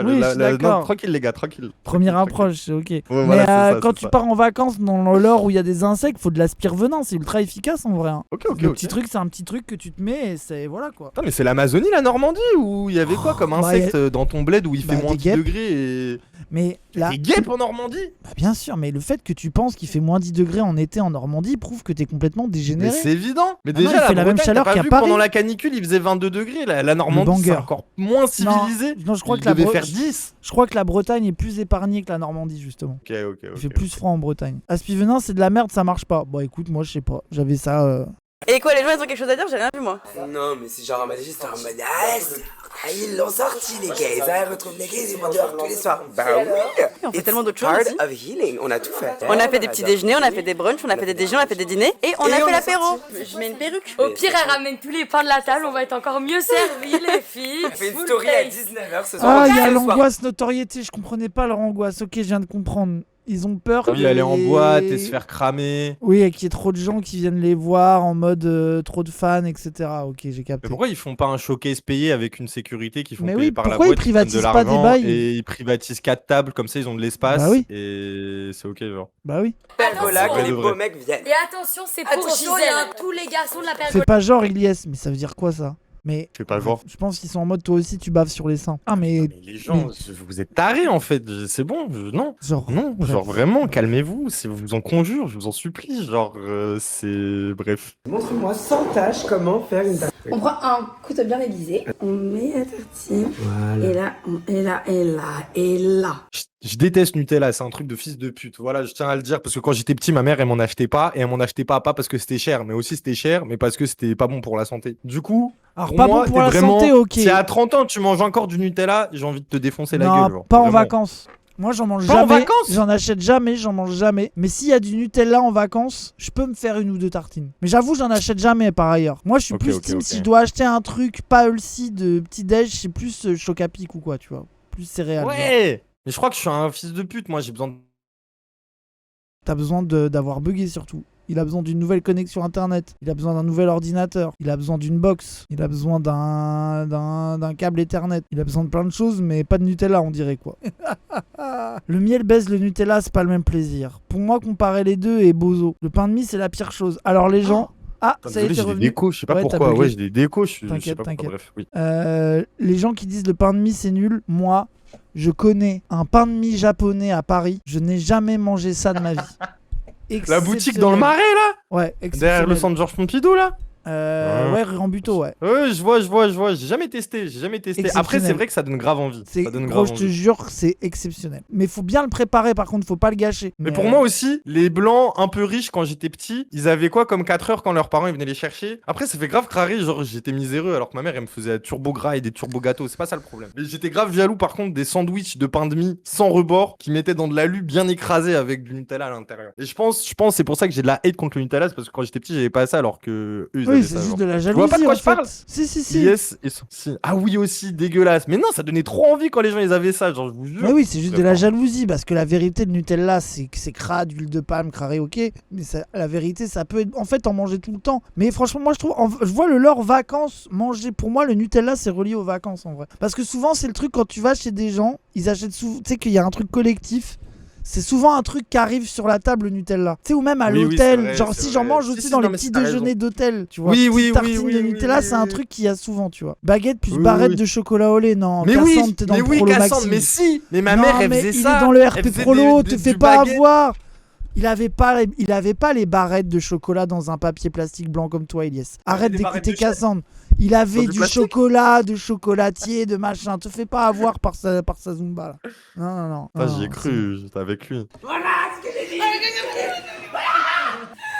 Oui, je suis d'accord. Non, tranquille les gars, tranquille. Première Tranquille. approche, c'est ok. Mais voilà, c'est ça, quand c'est tu ça. pars en vacances dans l'or où il y a des insectes, faut de l'aspire-venin, c'est ultra efficace en vrai. Hein. Ok, Le petit truc, c'est un petit truc que tu te mets et c'est voilà quoi. Attends, mais c'est l'Amazonie, la Normandie, où il y avait quoi comme Bah, insecte dans ton bled où il bah, fait moins des 10 guêpes. degrés et... Mais là, Des guêpes en Normandie? bah, bien sûr, mais le fait que tu penses qu'il fait moins 10 degrés en été en Normandie prouve que t'es complètement Mais dégénéré. c'est évident. Mais Ah non, déjà, il fait la même Bretagne, chaleur t'as pas qu'à vu Paris. Pendant la canicule, il faisait 22 degrés. La Normandie, c'est banger. encore moins civilisé. Non, je crois Il que la devait Bre- faire 10. Je crois que la Bretagne est plus épargnée que la Normandie justement. Ok. Il fait plus froid en Bretagne. Aspivenin, c'est de la merde, ça marche pas. Bon, écoute, moi je sais pas. J'avais ça. Et quoi, les gens ils ont quelque chose à dire? J'ai rien vu moi. Non, mais c'est genre un magicien, c'est un mode. Ils l'ont sorti, les gays. Ils retrouvent les gays, ils vont dehors tous les soirs. Bah oui. On fait It's tellement d'autres choses part aussi. of healing. On a tout fait. On a fait des petits déjeuners, on a fait des brunchs, on a fait des déjeuners, on a fait des dîners et on a fait l'apéro. Je mets une perruque. Au pire, elle ramène tous les pains de la table, on va être encore mieux servis, les filles. On fait une Full story à face. 19h ce soir. Ah, il y a Ce soir. l'angoisse notoriété, je comprenais pas leur angoisse. Ok, je viens de comprendre. Ils ont peur Oui, que aller en les- boîte et se faire cramer. Oui, et qu'il y ait trop de gens qui viennent les voir en mode trop de fans, etc. Ok, j'ai capté. Mais pourquoi ils font pas un showcase payé avec une sécurité qu'ils font Mais payer oui, par la pourquoi ils boîte, qui donnent privatisent de pas des l'argent bails et ils privatisent 4 tables comme ça ils ont de l'espace Bah oui. et c'est ok genre. Bah oui. Pergola, que Attention. les beaux mecs viennent. Et attention, c'est pour Attention, Gisèle, il y a un- hein, tous les garçons de la Fais pergola. pas genre Ilyes, mais ça veut dire quoi ça? Mais C'est pas genre. je pense qu'ils sont en mode toi aussi tu baves sur les seins. Ah mais Mais les gens, vous êtes tarés en fait, c'est bon, non. genre Non, bref. genre vraiment, calmez-vous, je vous en conjure, je vous en supplie, genre c'est... Bref. Montre-moi sans tâche comment faire une tâche. On prend un couteau bien aiguisé, on met la tartine, et là, et là, et là, et là. Je déteste Nutella, c'est un truc de fils de pute. Voilà, je tiens à le dire parce que quand j'étais petit, ma mère, elle m'en achetait pas et elle m'en achetait pas parce que c'était cher, mais aussi c'était cher, mais parce que c'était pas bon pour la santé. Du coup, Alors, pour pas moi, bon pour t'es la vraiment... santé, ok. Si à 30 ans, tu manges encore du Nutella, j'ai envie de te défoncer la Non, gueule. Genre. pas en Vraiment. vacances. Moi, j'en mange Pas en jamais. vacances. J'en achète jamais, j'en mange jamais. Mais s'il y a du Nutella en vacances, je peux me faire une ou deux tartines. Mais j'avoue, j'en achète jamais par ailleurs. Moi, je suis Ok, plus ok, team ok. si je dois acheter un truc pas healthy de petit déj, c'est plus Chocapic ou quoi, tu vois. Plus céréales. genre. Ouais. Mais je crois que je suis un fils de pute. Moi, j'ai besoin de... T'as besoin d'avoir bugué surtout. Il a besoin d'une nouvelle connexion internet. Il a besoin d'un nouvel ordinateur. Il a besoin d'une box. Il a besoin d'un câble Ethernet. Il a besoin de plein de choses, mais pas de Nutella, on dirait quoi. Le miel baise, le Nutella, c'est pas le même plaisir. Pour moi, comparer les deux est bozo. Le pain de mie, c'est la pire chose. Alors les gens... Ah, Putain, ça a désolé, été j'ai des revenu. décos, je sais pas Ouais, t'as pourquoi. bugué. Ouais, j'ai des décos, je sais T'inquiète, pas pourquoi. t'inquiète. Bref, oui. Les gens qui disent le pain de mie c'est nul, moi, je connais un pain de mie japonais à Paris. Je n'ai jamais mangé ça de ma vie. La boutique dans le Marais, là. Ouais, Derrière le centre Georges Pompidou, là. Ouais, rue Rambuteau, ouais. Ouais, je vois. J'ai jamais testé. Après, c'est vrai que ça donne grave envie. C'est Ça donne gros, grave je te envie. jure, c'est exceptionnel. Mais faut bien le préparer, par contre, faut pas le gâcher. Mais pour moi aussi, les blancs un peu riches quand j'étais petit, ils avaient quoi comme 4 heures quand leurs parents ils venaient les chercher. Après, ça fait grave craré, genre j'étais miséreux alors que ma mère elle me faisait turbo gras et des turbo gâteaux, c'est pas ça le problème. Mais j'étais grave jaloux par contre des sandwichs de pain de mie sans rebord qui mettaient dans de l'alu bien écrasé avec du Nutella à l'intérieur. Et je pense c'est pour ça que j'ai de la hate contre le Nutella, c'est parce que quand j'étais petit, j'avais pas ça alors que eux ils avaient Oui, ça. c'est juste genre. de la jalousie. Tu vois pas de quoi en je parle? fait. Si. Yes, si. Ah oui aussi, dégueulasse. Mais non, ça donnait trop envie quand les gens ils avaient ça, genre je vous jure. Mais oui, c'est juste Très de la fort. jalousie parce que la vérité, le Nutella, c'est que c'est crade, d'huile de palme, carré, ok. Mais la vérité, ça peut être. En fait, en manger tout le temps. Mais franchement, moi, je trouve. Je vois le leur vacances manger. Pour moi, le Nutella, c'est relié aux vacances en vrai. Parce que souvent, c'est le truc quand tu vas chez des gens, ils achètent souvent. Tu sais qu'il y a un truc collectif. C'est souvent un truc qui arrive sur la table, le Nutella. Tu sais, ou même à Oui, l'hôtel. c'est vrai, Genre, c'est si j'en vrai. mange Si, aussi si, dans non, les mais petits t'as déjeuners raison. d'hôtel, tu vois. Oui, Petite oui, tartine oui, de oui, Nutella, oui, c'est un oui. truc qu'il y a souvent, tu vois. Baguette plus Oui, barrette oui. de chocolat au lait, non. Mais Cassandre, oui, t'es dans mais le oui, prolo Cassandre, Maxime. mais si, mais ma Non, mère elle mais faisait il ça. est dans le RP Elle faisait Prolo, des- te fais du pas baguette. avoir. Il avait pas les barrettes de chocolat dans un papier plastique blanc comme toi, Elias. Arrête des barrettes d'écouter de chocolat. Cassandre. Il avait du du plastique. chocolat, de chocolatier, de machin. Te fais pas avoir par sa Zumba là. Non. Ça, Non, j'y ai c'est- cru, j'étais avec lui.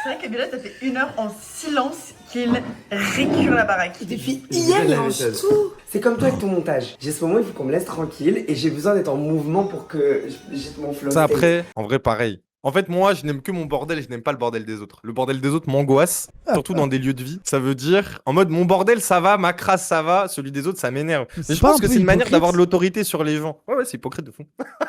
C'est vrai que Bilal, ça fait 1 heure en silence qu'il récure la baraque. Depuis hier, il range tout. C'est comme toi avec ton montage. J'ai ce moment, il faut qu'on me laisse tranquille et j'ai besoin d'être en mouvement pour que j'ai mon flow. Ça après, en vrai, pareil. En fait, moi, je n'aime que mon bordel et je n'aime pas le bordel des autres. Le bordel des autres m'angoisse, surtout dans des lieux de vie. Ça veut dire, en mode, mon bordel, ça va, ma crasse, ça va, celui des autres, ça m'énerve. Mais Mais c'est je pas pense un que peu c'est une manière hypocrite d'avoir de l'autorité sur les gens. Ouais, c'est hypocrite de fou.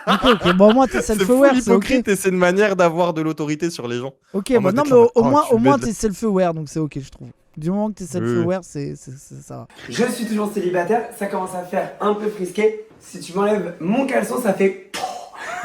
Ok, bon, au moins t'es C'est self-aware, full c'est ok. hypocrite et c'est une manière d'avoir de l'autorité sur les gens. Ok, En bah mode non, de mais au oh, moins, tu au moins m'aides. t'es self-aware, donc c'est ok, je trouve. Du moment que t'es self-aware, c'est ça va. Je suis toujours célibataire, ça commence à faire un peu frisqué. Si tu m'enlèves mon caleçon, ça fait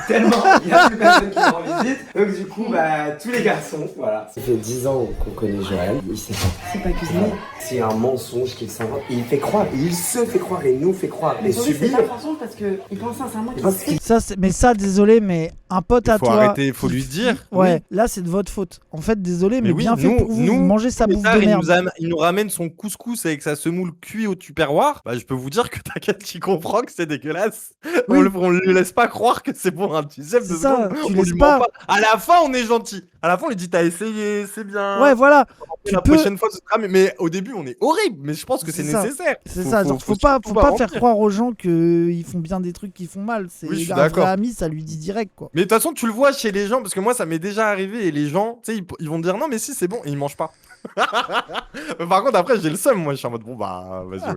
tellement il n'y a plus personne qui me rend visite. Donc du coup, bah tous les garçons, voilà. Ça fait 10 ans qu'on connaît Joël. Il sait pas. C'est pas cuisiner. C'est un mensonge qu'il s'invente. Il fait croire, il se fait croire et nous fait croire. Et subir. mensonge parce qu'il pense sincèrement Il pense qu'il- Mais ça, désolé, mais un pote à Faut toi. arrêter, faut lui dire. Ouais, là c'est de votre faute. En fait, désolé, mais oui, bien fait pour vous. Vous mangez sa bouffe de merde. Il nous ramène son couscous avec sa semoule cuit au tupperware. Bah, je peux vous dire que t'inquiète, qui comprend que c'est dégueulasse. Oui. On lui laisse pas croire que c'est pour un dixième de C'est ça, seconde. tu On laisses lui pas. ment pas. À la fin, on est gentil. À la fin, on lui dit t'as essayé, c'est bien. Ouais, voilà. La tu peux- prochaine fois, ce sera mieux. Mais au début, on est horrible. Mais je pense que c'est C'est ça. nécessaire. C'est ça, genre faut pas faire croire aux gens qu'ils font bien des trucs qui font mal. C'est Oui, je suis un vrai d'accord. ami, ça lui dit direct quoi. Mais de toute façon, tu le vois chez les gens, parce que moi, ça m'est déjà arrivé, et les gens, tu sais, ils vont te dire non, mais si, c'est bon, et ils mangent pas. Mais par contre, après, j'ai le seum, moi, je suis en mode bon, bah, vas-y,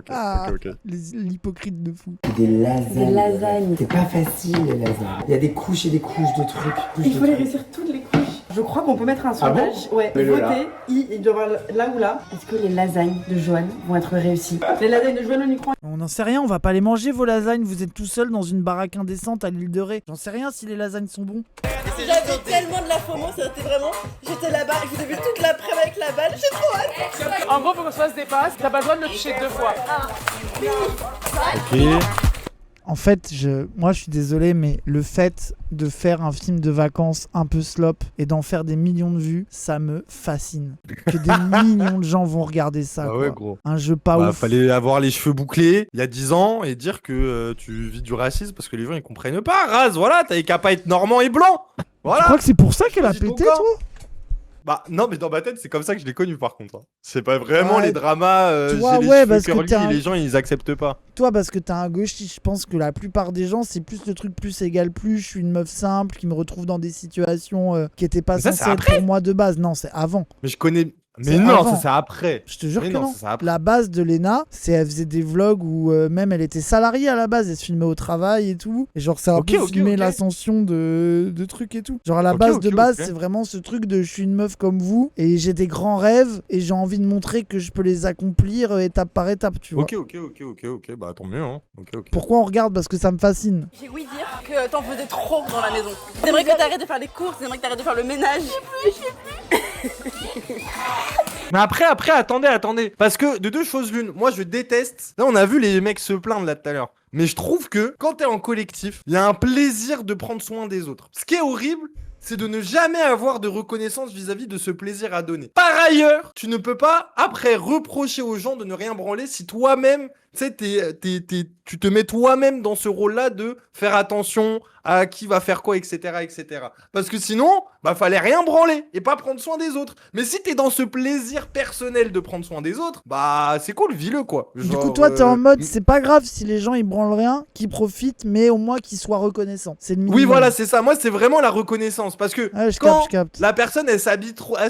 ok. L'hypocrite de fou. Des lasagnes. C'est pas facile les lasagnes. Il y a des couches et des couches de trucs. Il faut les réussir toutes les couches. Je crois qu'on peut mettre un Ah bon sondage. Ouais, Mets-le là. voter. Il doit y avoir là ou là. Est-ce que les lasagnes de Joanne vont être réussies? Les lasagnes de Joanne, on y croit. On n'en sait rien, on va pas les manger vos lasagnes. Vous êtes tout seul dans une baraque indécente à l'île de Ré. J'en sais rien si les lasagnes sont bons. J'avais tellement de la FOMO, c'était vraiment. J'étais là-bas, je vous ai vu toute l'après-midi avec la balle, j'ai trop hâte. En gros, faut qu'on se fasse des passes. T'as pas besoin de le toucher 2 fois. Ok. En fait, moi je suis désolé, mais le fait de faire un film de vacances un peu slop et d'en faire des millions de vues, ça me fascine. Que des millions de gens vont regarder ça. Ah ouais, gros. Un jeu pas ouf. Fallait avoir les cheveux bouclés il y a 10 ans et dire que tu vis du racisme parce que les gens ils comprennent pas. Raz, voilà, t'avais qu'à pas être normand et blanc. Voilà. Tu crois que c'est pour ça qu'elle a pété, toi? Bah non, mais dans ma tête c'est comme ça que je l'ai connu par contre. C'est pas vraiment Ouais. les dramas. Toi, j'ai les ouais, cheveux parce que curly, les gens ils acceptent pas. Toi, parce que t'es un gauchiste, je pense que la plupart des gens, c'est plus le truc plus égal plus. Je suis une meuf simple qui me retrouve dans des situations qui étaient pas Mais ça, censées c'est être après. pour moi de base. Non, c'est avant. Mais je connais. C'est Mais non, avant. ça c'est après. Je te jure Mais que non, non. ça, c'est après. La base de Lena, c'est elle faisait des vlogs où même elle était salariée à la base, elle se filmait au travail et tout. Et genre, c'est un peu filmer l'ascension de trucs et tout. Genre, à la base de base, c'est vraiment ce truc de je suis une meuf comme vous et j'ai des grands rêves et j'ai envie de montrer que je peux les accomplir étape par étape, tu vois. Ok, bah tant mieux, hein. Ok. Pourquoi on regarde? Parce que ça me fascine. J'ai ouï dire que t'en faisais trop dans la maison. T'aimerais que t'arrêtes de faire les courses, t'aimerais que t'arrêtes de faire le ménage. Mais après, attendez. Parce que de deux choses l'une, moi je déteste. Là, on a vu les mecs se plaindre là tout à l'heure. Mais je trouve que quand t'es en collectif, il y a un plaisir de prendre soin des autres. Ce qui est horrible, c'est de ne jamais avoir de reconnaissance vis-à-vis de ce plaisir à donner. Par ailleurs, tu ne peux pas après reprocher aux gens de ne rien branler si toi-même, tu sais, tu te mets toi-même dans ce rôle-là de faire attention à qui va faire quoi, etc., etc. Parce que sinon, bah fallait rien branler et pas prendre soin des autres. Mais si t'es dans ce plaisir personnel de prendre soin des autres, bah c'est cool, vis-le quoi. Du coup, toi, t'es en mode, c'est pas grave si les gens ils branlent rien, qu'ils profitent, mais au moins qu'ils soient reconnaissants. C'est le minimum. Oui, voilà, c'est ça. Moi, c'est vraiment la reconnaissance. Parce que Ouais, je quand capte. la personne, elle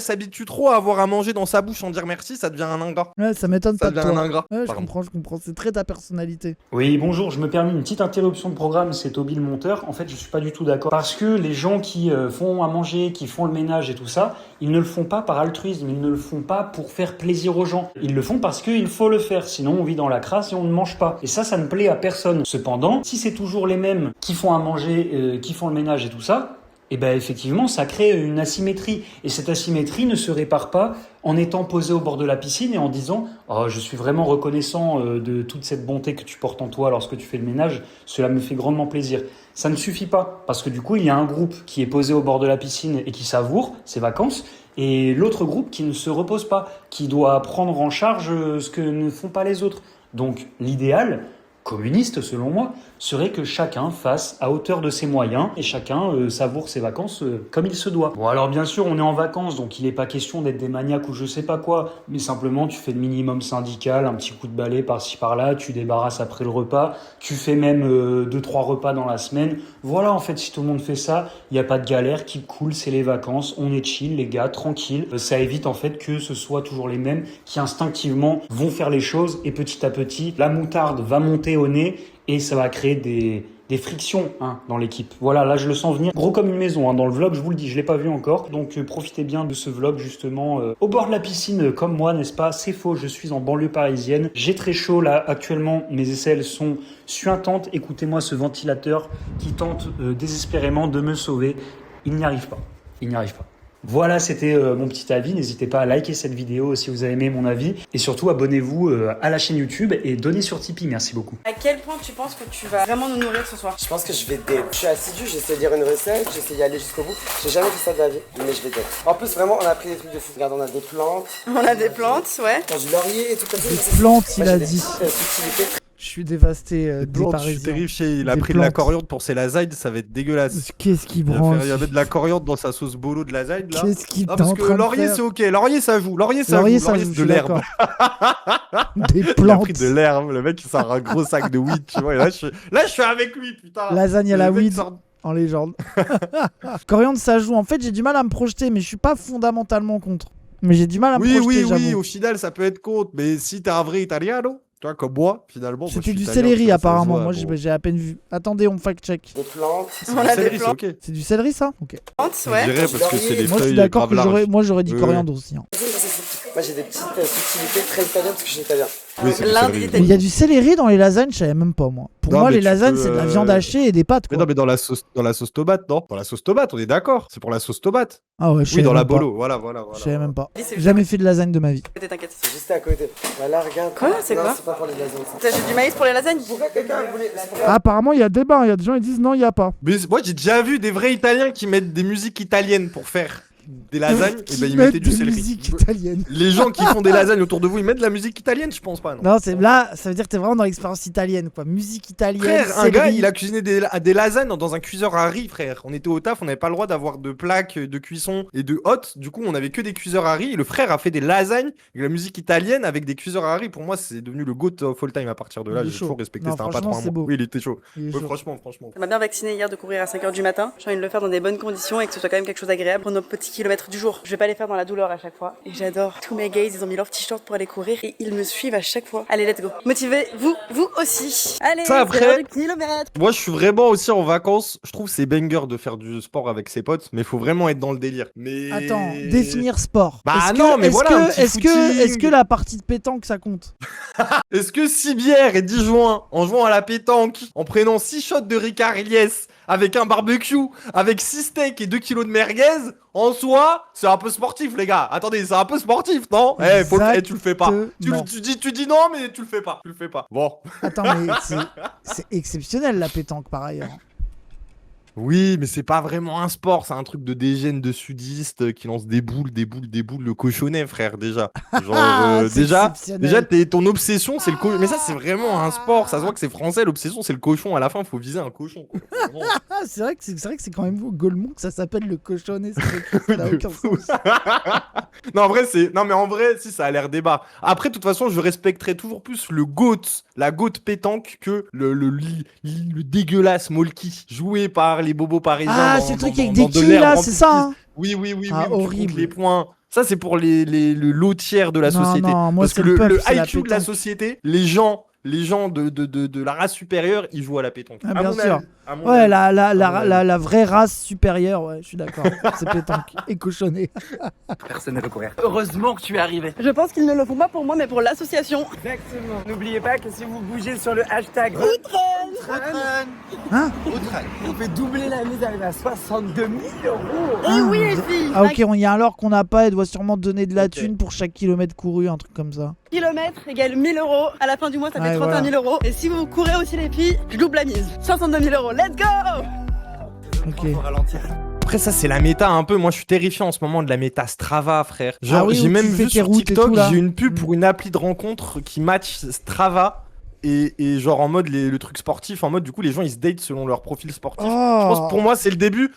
s'habitue trop à avoir à manger dans sa bouche sans dire merci, ça devient un ingrat. Ouais, ça m'étonne Ça pas de devient toi. un ingrat. Ouais, je Pardon. comprends. C'est très ta personnalité. Oui, bonjour, je me permets une petite interruption de programme, c'est Toby le monteur. En fait, je suis pas du tout d'accord. Parce que les gens qui font à manger, qui font le ménage et tout ça, ils ne le font pas par altruisme, ils ne le font pas pour faire plaisir aux gens. Ils le font parce qu'il faut le faire, sinon on vit dans la crasse et on ne mange pas. Et ça ne plaît à personne. Cependant, si c'est toujours les mêmes qui font à manger, qui font le ménage et tout ça, et ben effectivement, ça crée une asymétrie. Et cette asymétrie ne se répare pas en étant posé au bord de la piscine et en disant « Oh, je suis vraiment reconnaissant de toute cette bonté que tu portes en toi lorsque tu fais le ménage, cela me fait grandement plaisir. » Ça ne suffit pas, parce que du coup, il y a un groupe qui est posé au bord de la piscine et qui savoure ses vacances, et l'autre groupe qui ne se repose pas, qui doit prendre en charge ce que ne font pas les autres. Donc l'idéal, communiste selon moi, serait que chacun fasse à hauteur de ses moyens et chacun savoure ses vacances comme il se doit. Bon alors bien sûr on est en vacances donc il n'est pas question d'être des maniaques ou je sais pas quoi, mais simplement tu fais le minimum syndical, un petit coup de balai par-ci par-là, tu débarrasses après le repas, tu fais même 2-3 repas dans la semaine. Voilà en fait si tout le monde fait ça, il n'y a pas de galère qui coule, c'est les vacances, on est chill les gars, tranquille. Ça évite en fait que ce soit toujours les mêmes qui instinctivement vont faire les choses et petit à petit la moutarde va monter au nez et ça va créer des frictions dans l'équipe. Voilà, là je le sens venir gros comme une maison dans le vlog, je vous le dis, je l'ai pas vu encore. Donc profitez bien de ce vlog justement au bord de la piscine comme moi, n'est-ce pas? C'est faux, je suis en banlieue parisienne. J'ai très chaud là actuellement, mes aisselles sont suintantes. Écoutez-moi ce ventilateur qui tente désespérément de me sauver. Il n'y arrive pas. Voilà, c'était mon petit avis. N'hésitez pas à liker cette vidéo si vous avez aimé mon avis. Et surtout, abonnez-vous à la chaîne YouTube et donnez sur Tipeee. Merci beaucoup. À quel point tu penses que tu vas vraiment nous nourrir ce soir? Je pense que je vais date. Je suis assidu, j'essaie de lire une recette, j'essaie d'y aller jusqu'au bout. J'ai jamais fait ça de la vie, mais je vais date. En plus, vraiment, on a pris des trucs de fou. Regarde, on a des plantes. On a des plantes, ouais. Dans du laurier et tout comme ça. Des plantes, il a J'ai dit. des petites subtilités. Je suis dévasté des Je suis Parisiens. terrifié, il a Des pris de la plantes. coriandre pour ses lasagnes, ça va être dégueulasse. Qu'est-ce qu'il Il va branche? faire- il y avait de la coriandre dans sa sauce bolo de lasagne là. Qu'est-ce qu'il Ah, t'es en parce que train de laurier faire? c'est ok, laurier ça joue, laurier ça joue, c'est je de suis l'herbe. Des Il a plantes. pris de l'herbe, le mec il sort un gros sac de weed, tu vois, et là je suis avec lui putain. Lasagne à Le la mec weed. sort- En légende. Coriandre, ça joue. En fait, j'ai du mal à me projeter, mais je suis pas fondamentalement contre. Mais j'ai du mal à me projeter, Oui, j'avoue. au final ça peut être contre, mais si t'es un vrai italiano, tu vois, comme moi, finalement. moi, je C'était suis du italien, céleri tu vois, ça se apparemment. voit, Moi, bon. j'ai à peine vu. Attendez, on fact-check. Des plantes. On a des Céleri, c'est plantes, ok. C'est du céleri, ça? Ok. Je ouais. dirais parce que c'est les Moi, je suis feuilles d'accord que grave larges. j'aurais. Moi, j'aurais dit Oui, coriandre aussi. Hein. Moi j'ai des petites subtilités très italiennes parce que je suis italien. Oui, c'est du L'Inde, céleri. l'Italie. Il y a du céleri dans les lasagnes, je savais même pas moi. Pour Non, moi, mais les tu lasagnes, peux, c'est de la viande hachée et des pâtes, Mais quoi. non, mais dans la sauce tomate, non? Dans la sauce tomate, on est d'accord. C'est pour la sauce tomate. Ah ouais, je Oui, savais dans la même pas. bolo. Voilà. Je savais même pas. Dis, c'est J'ai jamais fait de lasagne de ma vie. T'inquiète. C'est juste à côté. Bah là, regarde. Quoi, c'est Non, quoi c'est pas pour les lasagnes. ça. T'achètes du maïs pour les lasagnes? Pourquoi quelqu'un voulait. Ah, apparemment, il y a débat. Il y a des gens qui disent non, il y a pas. Mais moi, j'ai déjà vu des vrais Italiens qui mettent des musiques italiennes pour faire des lasagnes. Et Qui ben, ils mettent mettaient du des céleri. musiques italiennes. Les gens qui font des lasagnes autour de vous, ils mettent de la musique italienne, je pense pas, non? Non, c'est là, ça veut dire que t'es vraiment dans l'expérience italienne, quoi. Musique italienne. Frère, un céleri. gars, il a cuisiné des lasagnes dans un cuiseur à riz, frère. On était au taf, on n'avait pas le droit d'avoir de plaques de cuisson et de hottes. Du coup, on avait que des cuiseurs à riz. Et le frère a fait des lasagnes avec la musique italienne avec des cuiseurs à riz. Pour moi, c'est devenu le GOAT of all time à partir de là. Il est J'ai chaud. toujours respecté. Non, C'était un franchement, patron à c'est moi. beau. Oui, il était chaud. Il est Ouais, chaud. franchement. Ça m'a bien vacciné hier de courir à 5h du matin. J'ai envie de le faire dans des bonnes conditions et que ce soit quand même quelque chose d'agréable pour nos petits kilomètres du jour. Je vais pas les faire dans la douleur à chaque fois. Et j'adore. Tous mes gays, ils ont mis leur t-shirt pour aller courir et ils me suivent à chaque fois. Allez, let's go. Motivez, vous aussi. Allez, Ça, après- c'est l'heure du kilomètre. Moi, je suis vraiment aussi en vacances. Je trouve c'est banger de faire du sport avec ses potes, mais il faut vraiment être dans le délire. Mais Attends, définir sport. Bah Est-ce non, que, mais est-ce voilà, que- un petit est-ce que, footing. est-ce que la partie de pétanque ça compte? Est-ce que 6 bières et 10 joints en jouant à la pétanque, en prenant 6 shots de Ricard Ilyes, avec un barbecue, avec 6 steaks et 2 kilos de merguez, en soi, c'est un peu sportif, les gars. Attendez, c'est un peu sportif, non? Tu le fais pas. Exactement. Tu dis non, mais tu le fais pas. Tu le fais pas. Bon. Attends, mais c'est exceptionnel la pétanque par ailleurs. Oui, mais c'est pas vraiment un sport, c'est un truc de dégène de sudistes qui lance des boules, le cochonnet, frère, déjà. Genre, C'est exceptionnel. déjà ton obsession, c'est le cochon. Mais ça, c'est vraiment un sport, ça se voit que c'est français, l'obsession, c'est le cochon. À la fin, faut viser un cochon, quoi. Vraiment. Ah, c'est vrai que c'est quand même Gaulmont que ça s'appelle le cochonnet. Ça n'a aucun sens. Non, en vrai, si, ça a l'air débat. Après, de toute façon, je respecterai toujours plus le GOAT, la GOAT pétanque que le dégueulasse Molki, joué par les bobos parisiens. Ah, dans- c'est le truc dans- avec dans des de quilles l'herbe là, en c'est plus. ça hein? Oui, Ah, où tu comptes horrible. les points. Ça, c'est pour le lot tiers de la Non, société. non, moi, Parce que c'est le peuple, le c'est la IQ de la pétanque. société, les gens de la race supérieure, ils jouent à la pétanque. Ah, À bien mon sûr. avis, à mon Ouais, avis. la vraie race supérieure, ouais, je suis d'accord. C'est pétanque et cochonnet. Personne ne peut courir. Heureusement que tu es arrivé. Je pense qu'ils ne le font pas pour moi, mais pour l'association. Exactement. N'oubliez pas que si vous bougez sur le hashtag Hein? on fait doubler la mise à 62 000 euros. Et oui, les filles. Ah, ok, il y a un lore qu'on n'a pas, elle doit sûrement donner de la thune pour chaque kilomètre couru, un truc comme ça. Kilomètre égale 1000 euros. À la fin du mois, ça fait Ouais, 31 000 euros. Et si vous courez aussi, les filles, je double la mise. 62 000 euros. Let's go! Ok. Après, ça, c'est la méta un peu. Moi, je suis terrifié en ce moment de la méta Strava, frère. Genre, Ah oui, j'ai où même tu fais vu tes sur routes et TikTok, tout, là. j'ai une pub pour une appli de rencontre qui match Strava. Et genre en mode le truc sportif, en mode du coup les gens ils se datent selon leur profil sportif. Oh. Je pense que pour moi c'est le début.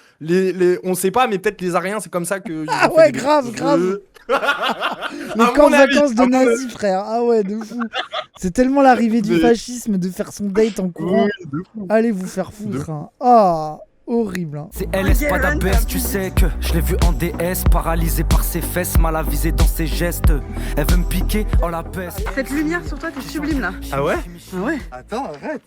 On sait pas, mais peut-être les Ariens c'est comme ça que. Ah ouais, grave. Les camps de vacances de nazis, frère. Ah ouais, de fou. C'est tellement l'arrivée du Mais- fascisme de faire son date en courant. Allez vous faire foutre. Hein. Ah, horrible. Hein. C'est LS, pas d'ABS, tu sais que je l'ai vu en DS, paralysé par ses fesses, mal avisé dans ses gestes. Elle veut me piquer en la peste. Cette lumière sur toi, t'es sublime là. Ah ouais? Ah ouais? Attends, arrête.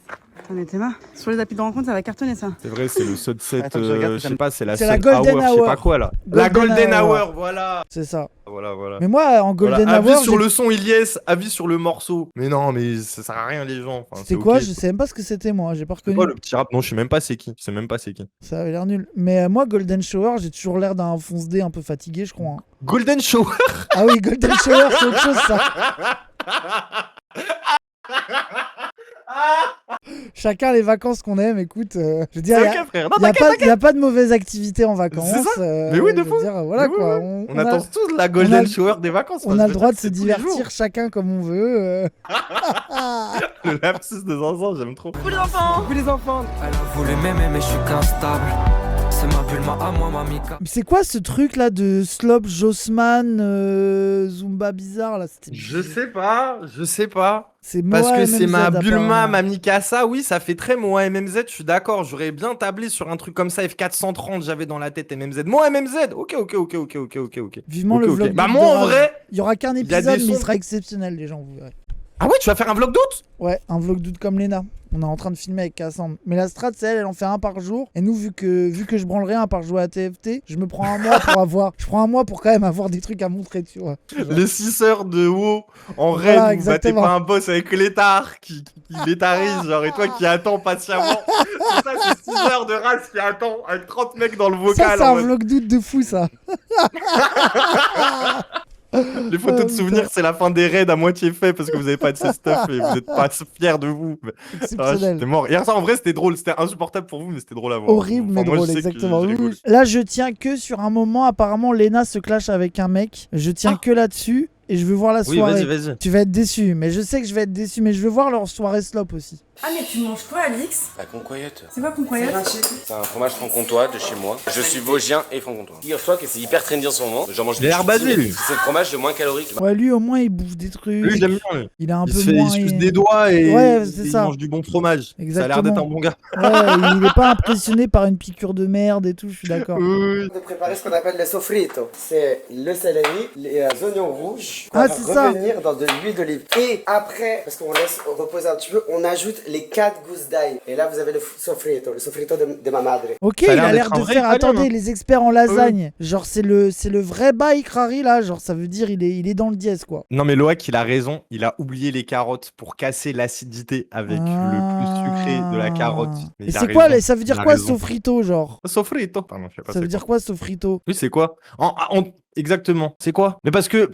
T'en étais marre. Sur les applis de rencontre, ça va cartonner ça. C'est vrai, c'est le sunset. Attends, je regarde, je sais pas, c'est la C'est la sun golden hour, je sais hour. pas quoi là. La Golden golden hour. hour, voilà. C'est ça. Voilà. Mais moi, en Golden Voilà, Hour, avis sur j'ai- le son Ilyes, avis sur le morceau. Mais non, mais ça sert à rien les gens. Enfin, c'était c'est quoi? ok. Je sais même pas ce que c'était moi. J'ai pas C'est reconnu. quoi le petit rap? Non, je sais même pas c'est qui. Je sais même pas c'est qui. Ça avait l'air nul. Mais moi, Golden Shower, j'ai toujours l'air d'un fonce D un peu fatigué, je crois. Hein. Golden Shower. Ah oui, Golden Shower, c'est autre chose ça. Chacun les vacances qu'on aime, écoute. Je veux dire, C'est il ok, frère. Non, n'y a, t'inquiète, y a pas de mauvaise activité en vacances. C'est ça. Mais oui, de je veux fou. dire, voilà Mais oui, quoi. oui. On a- attend tous la on Golden a- Shower des vacances. on moi, a je le veux droit dire, de se c'est tous les jours. divertir chacun comme on veut. Le lapsus de Zanzan, j'aime trop. Coucou les enfants! Coucou les enfants. Elle a voulu m'aimer, mais je suis qu'instable. C'est ma bulle, à moi, ma mica. Mais c'est quoi ce truc là de Slop Jossman Zumba bizarre là? Je sais pas. C'est Parce Moa que c'est MMZ, ma Bulma, apparemment. ma Mikasa, oui, ça fait très Moa MMZ, je suis d'accord. J'aurais bien tablé sur un truc comme ça, F430, j'avais dans la tête MMZ. Moa MMZ, ok. Vivement Ok, le ok. vlog Bah d'août moi de en Rage. vrai. Il y aura qu'un y a épisode, des mais il sons- sera exceptionnel, les gens, vous verrez. Ah ouais, tu vas faire un vlog d'août? Ouais, un vlog d'août comme Lena. On est en train de filmer avec Cassandre. Mais la strat, c'est elle en fait un par jour. Et nous, vu que je branle rien à part jouer à TFT, je me prends un mois pour avoir. Je prends un mois pour quand même avoir des trucs à montrer, tu vois. Les 6 heures de WoW en raid, Voilà, vous battez exactement. pas un boss avec l'étard qui l'étarise, genre, et toi qui attends patiemment. C'est ça, c'est 6 heures de race qui attend avec 30 mecs dans le Ça, vocal. c'est en un mode- vlog doute de fou, ça. Les photos de souvenirs, c'est la fin des raids à moitié fait parce que vous avez pas de ce stuff et vous êtes pas fiers de vous. Ah, Exceptionnel. j'étais mort. Hier soir, en vrai, c'était drôle. C'était insupportable pour vous, mais c'était drôle à voir. Horrible, mais Enfin, moi, drôle, je sais que exactement. je Oui, rigole. oui. Là, je tiens que sur un moment. Apparemment, Lena se clash avec un mec. Je tiens que là-dessus. Et je veux voir la Oui, soirée. vas-y. Tu vas être déçu, mais je sais que je vais être déçu. Mais je veux voir leur soirée slop aussi. Ah, mais tu manges quoi, Alix? La concoyote. C'est quoi concoyote? C'est un fromage franc-comtois de chez moi. Je suis vosgien et franc-comtois. Figure-toi que c'est hyper trendy en ce moment. J'en mange Il a l'air basé, lui. C'est le fromage le moins calorique. Ouais, lui, au moins, il bouffe des trucs. Lui, je l'aime bien. Lui. Il a un Il peu se fait moins. il suce des doigts et Ouais, c'est il ça. mange du bon fromage. Ça a l'air Exactement. d'être un bon gars. Ouais, il est pas impressionné par une piqûre de merde et tout, je suis d'accord. De préparer ce qu'on appelle le sofrito. C'est le céleri, les oignons rouges. Ah, On va c'est ça. revenir dans de l'huile d'olive. Et après, parce qu'on laisse reposer un petit peu, on ajoute les 4 gousses d'ail. Et là, vous avez le sofrito de ma madre. Ok, Ça a il a l'air l'air d'être un de vrai faire. italien, Attendez, hein. les experts en lasagne. Genre, c'est le vrai bail Crary là. Genre, ça veut dire il est dans le dièse quoi. Non, mais Loak, il a raison. Il a oublié les carottes pour casser l'acidité avec le plus sucré de la carotte. Mais Et il a c'est quoi raison. ça veut dire Il a quoi raison. sofrito genre? Sofrito. Pardon, je sais pas. Ça veut c'est dire quoi. quoi sofrito? Oui, c'est quoi Exactement. C'est quoi? Mais parce que